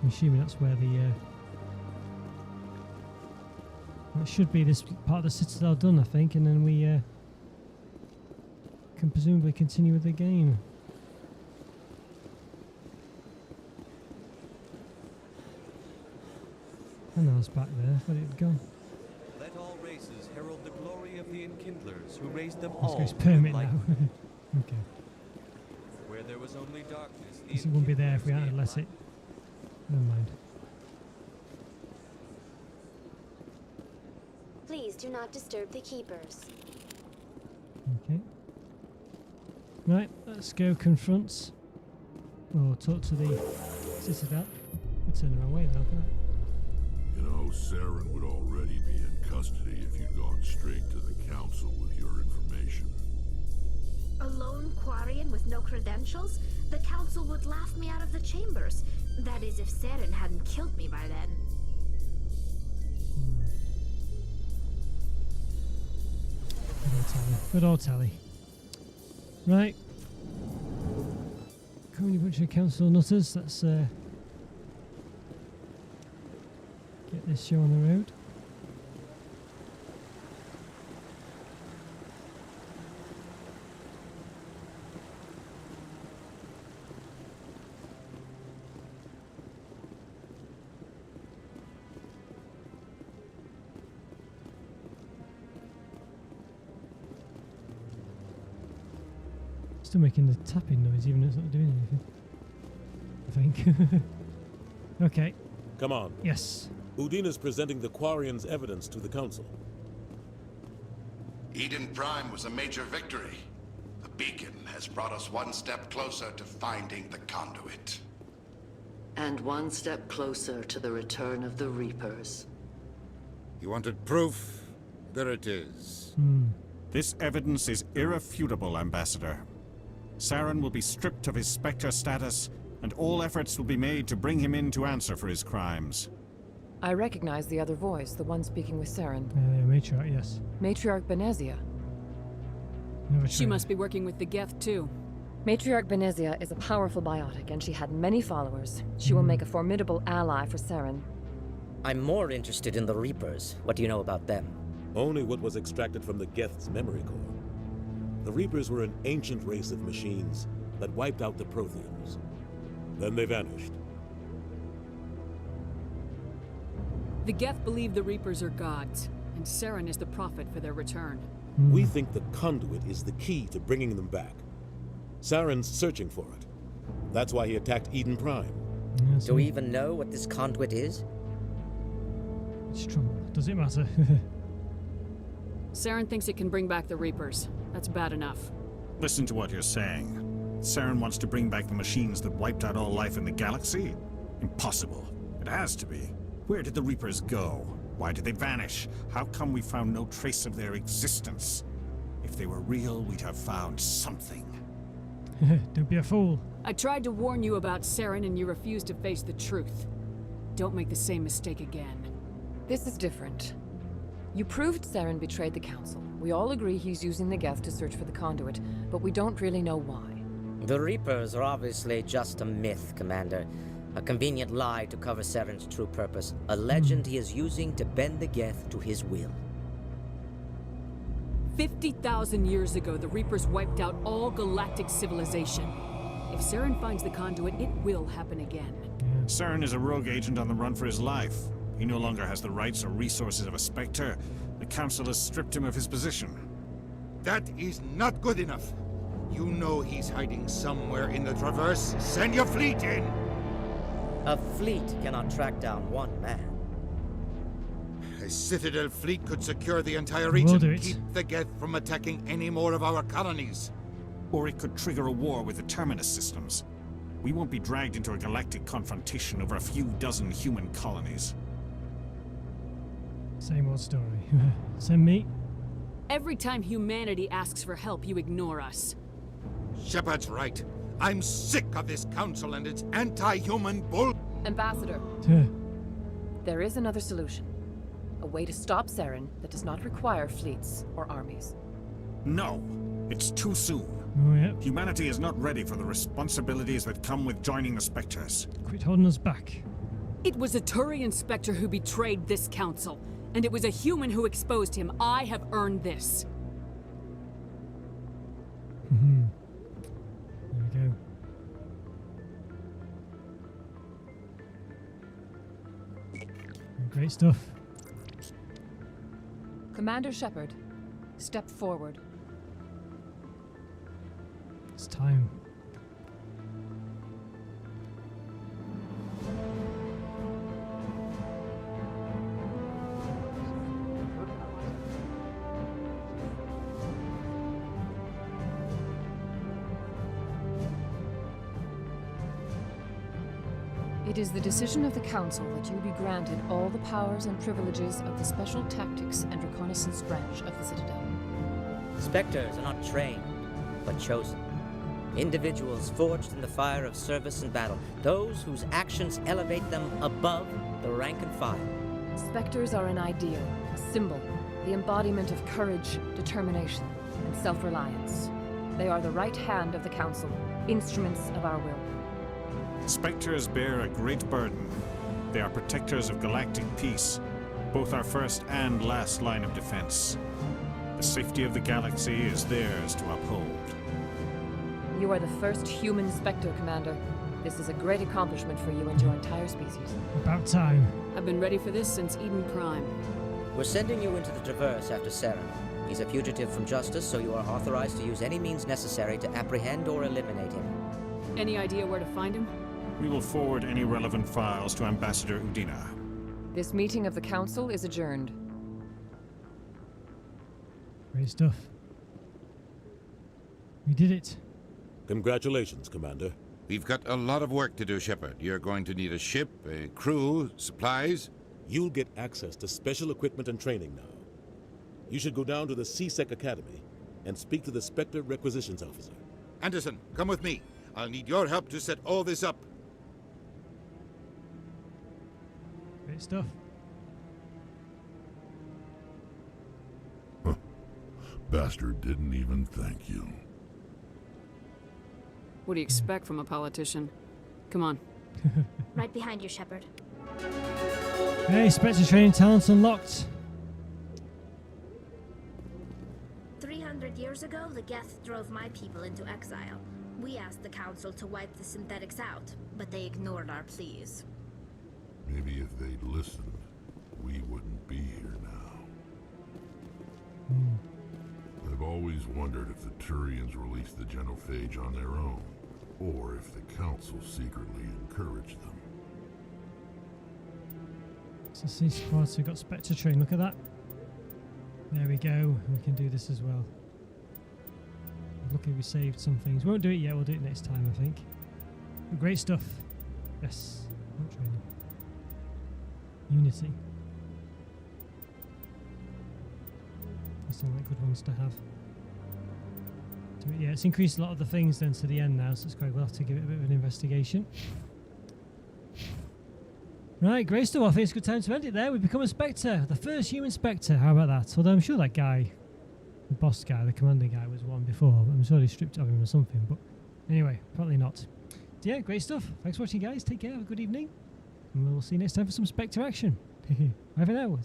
I'm assuming that's where the... That should be this part of the Citadel done, I think, and then we can presumably continue with the game. I know it's back there, but it had gone. Let all races herald the glory of the Enkindlers who raised them Let's all. go, it's permit with now. light. Okay. Where there was only darkness, the Guess it wouldn't be there if we hadn't let it. Never mind. Please do not disturb the keepers. Okay. Right, let's go confront. Or talk to the Citadel. I'll turn her away now, can I? You know, Saren would already be in custody if you'd gone straight to the council with your information. A lone Quarian with no credentials? The council would laugh me out of the chambers. That is, if Saren hadn't killed me by then. Good old tally. Right. Come on, you bunch of council nutters. Let's get this show on the road. Still making the tapping noise even though it's not doing anything. I think. Okay. Come on. Yes. Udina's presenting the Quarians' evidence to the council. Eden Prime was a major victory. The beacon has brought us one step closer to finding the conduit. And one step closer to the return of the Reapers. You wanted proof? There it is. This evidence is irrefutable, Ambassador. Saren will be stripped of his Spectre status, and all efforts will be made to bring him in to answer for his crimes. I recognize the other voice, the one speaking with Saren. Matriarch, yes. Matriarch Benezia. She must be working with the Geth, too. Matriarch Benezia is a powerful biotic, and she had many followers. She will make a formidable ally for Saren. I'm more interested in the Reapers. What do you know about them? Only what was extracted from the Geth's memory core. The Reapers were an ancient race of machines that wiped out the Protheans. Then they vanished. The Geth believe the Reapers are gods, and Saren is the prophet for their return. We think the conduit is the key to bringing them back. Saren's searching for it. That's why he attacked Eden Prime. Do we even know what this conduit is? It's trouble. Does it matter? Saren thinks it can bring back the Reapers. That's bad enough. Listen to what you're saying. Saren wants to bring back the machines that wiped out all life in the galaxy? Impossible. It has to be. Where did the Reapers go? Why did they vanish? How come we found no trace of their existence? If they were real, we'd have found something. Don't be a fool. I tried to warn you about Saren and you refused to face the truth. Don't make the same mistake again. This is different. You proved Saren betrayed the Council. We all agree he's using the Geth to search for the conduit, but we don't really know why. The Reapers are obviously just a myth, Commander. A convenient lie to cover Saren's true purpose. A legend he is using to bend the Geth to his will. 50,000 years ago, the Reapers wiped out all galactic civilization. If Saren finds the conduit, it will happen again. Saren is a rogue agent on the run for his life. He no longer has the rights or resources of a Spectre. The Council has stripped him of his position. That is not good enough. You know he's hiding somewhere in the Traverse. Send your fleet in! A fleet cannot track down one man. A Citadel fleet could secure the entire We'll region, do it. keep the Geth from attacking any more of our colonies. Or it could trigger a war with the Terminus systems. We won't be dragged into a galactic confrontation over a few dozen human colonies. Same old story. Send me. Every time humanity asks for help, you ignore us. Shepard's right. I'm sick of this council and its anti-human bull. Ambassador, there is another solution. A way to stop Saren that does not require fleets or armies. No, it's too soon. Oh, yep. Humanity is not ready for the responsibilities that come with joining the Spectres. Quit holding us back. It was a Turian Spectre who betrayed this council, and it was a human who exposed him. I have earned this. There we go. Great stuff. Commander Shepard, step forward. It's time. It is the decision of the Council that you be granted all the powers and privileges of the Special Tactics and Reconnaissance branch of the Citadel. Spectres are not trained, but chosen. Individuals forged in the fire of service and battle. Those whose actions elevate them above the rank and file. Spectres are an ideal, a symbol, the embodiment of courage, determination, and self-reliance. They are the right hand of the Council, instruments of our will. Spectres bear a great burden. They are protectors of galactic peace, both our first and last line of defense. The safety of the galaxy is theirs to uphold. You are the first human Spectre, Commander. This is a great accomplishment for you and your entire species. About time. I've been ready for this since Eden Prime. We're sending you into the Traverse after Saren. He's a fugitive from justice, so you are authorized to use any means necessary to apprehend or eliminate him. Any idea where to find him? We will forward any relevant files to Ambassador Udina. This meeting of the Council is adjourned. Great stuff. We did it. Congratulations, Commander. We've got a lot of work to do, Shepard. You're going to need a ship, a crew, supplies. You'll get access to special equipment and training now. You should go down to the C-Sec Academy and speak to the Spectre Requisitions Officer. Anderson, come with me. I'll need your help to set all this up. Great stuff. Bastard didn't even thank you. What do you expect from a politician? Come on. Right behind you, Shepard. Hey, Spectre training talents unlocked. 300 years ago, the Geth drove my people into exile. We asked the Council to wipe the synthetics out, but they ignored our pleas. Maybe if they'd listened, we wouldn't be here now. I've always wondered if the Turians released the genophage on their own, or if the Council secretly encouraged them. So C squad, so we've got Spectre train, look at that. There we go, we can do this as well. Luckily we saved some things. We won't do it yet, we'll do it next time I think. But great stuff. Yes, not training. Unity. Those sound like good ones to have. Yeah, it's increased a lot of the things then to the end now, so it's great. We'll have to give it a bit of an investigation. Right, great stuff. I think it's a good time to end it there. We've become a Spectre, the first human Spectre. How about that? Although I'm sure that guy, the boss guy, the commander guy, was one before. I'm sure they stripped of him or something, but anyway, probably not. So yeah, great stuff. Thanks for watching, guys. Take care. Have a good evening. And we'll see you next time for some Spectre action. Bye for now.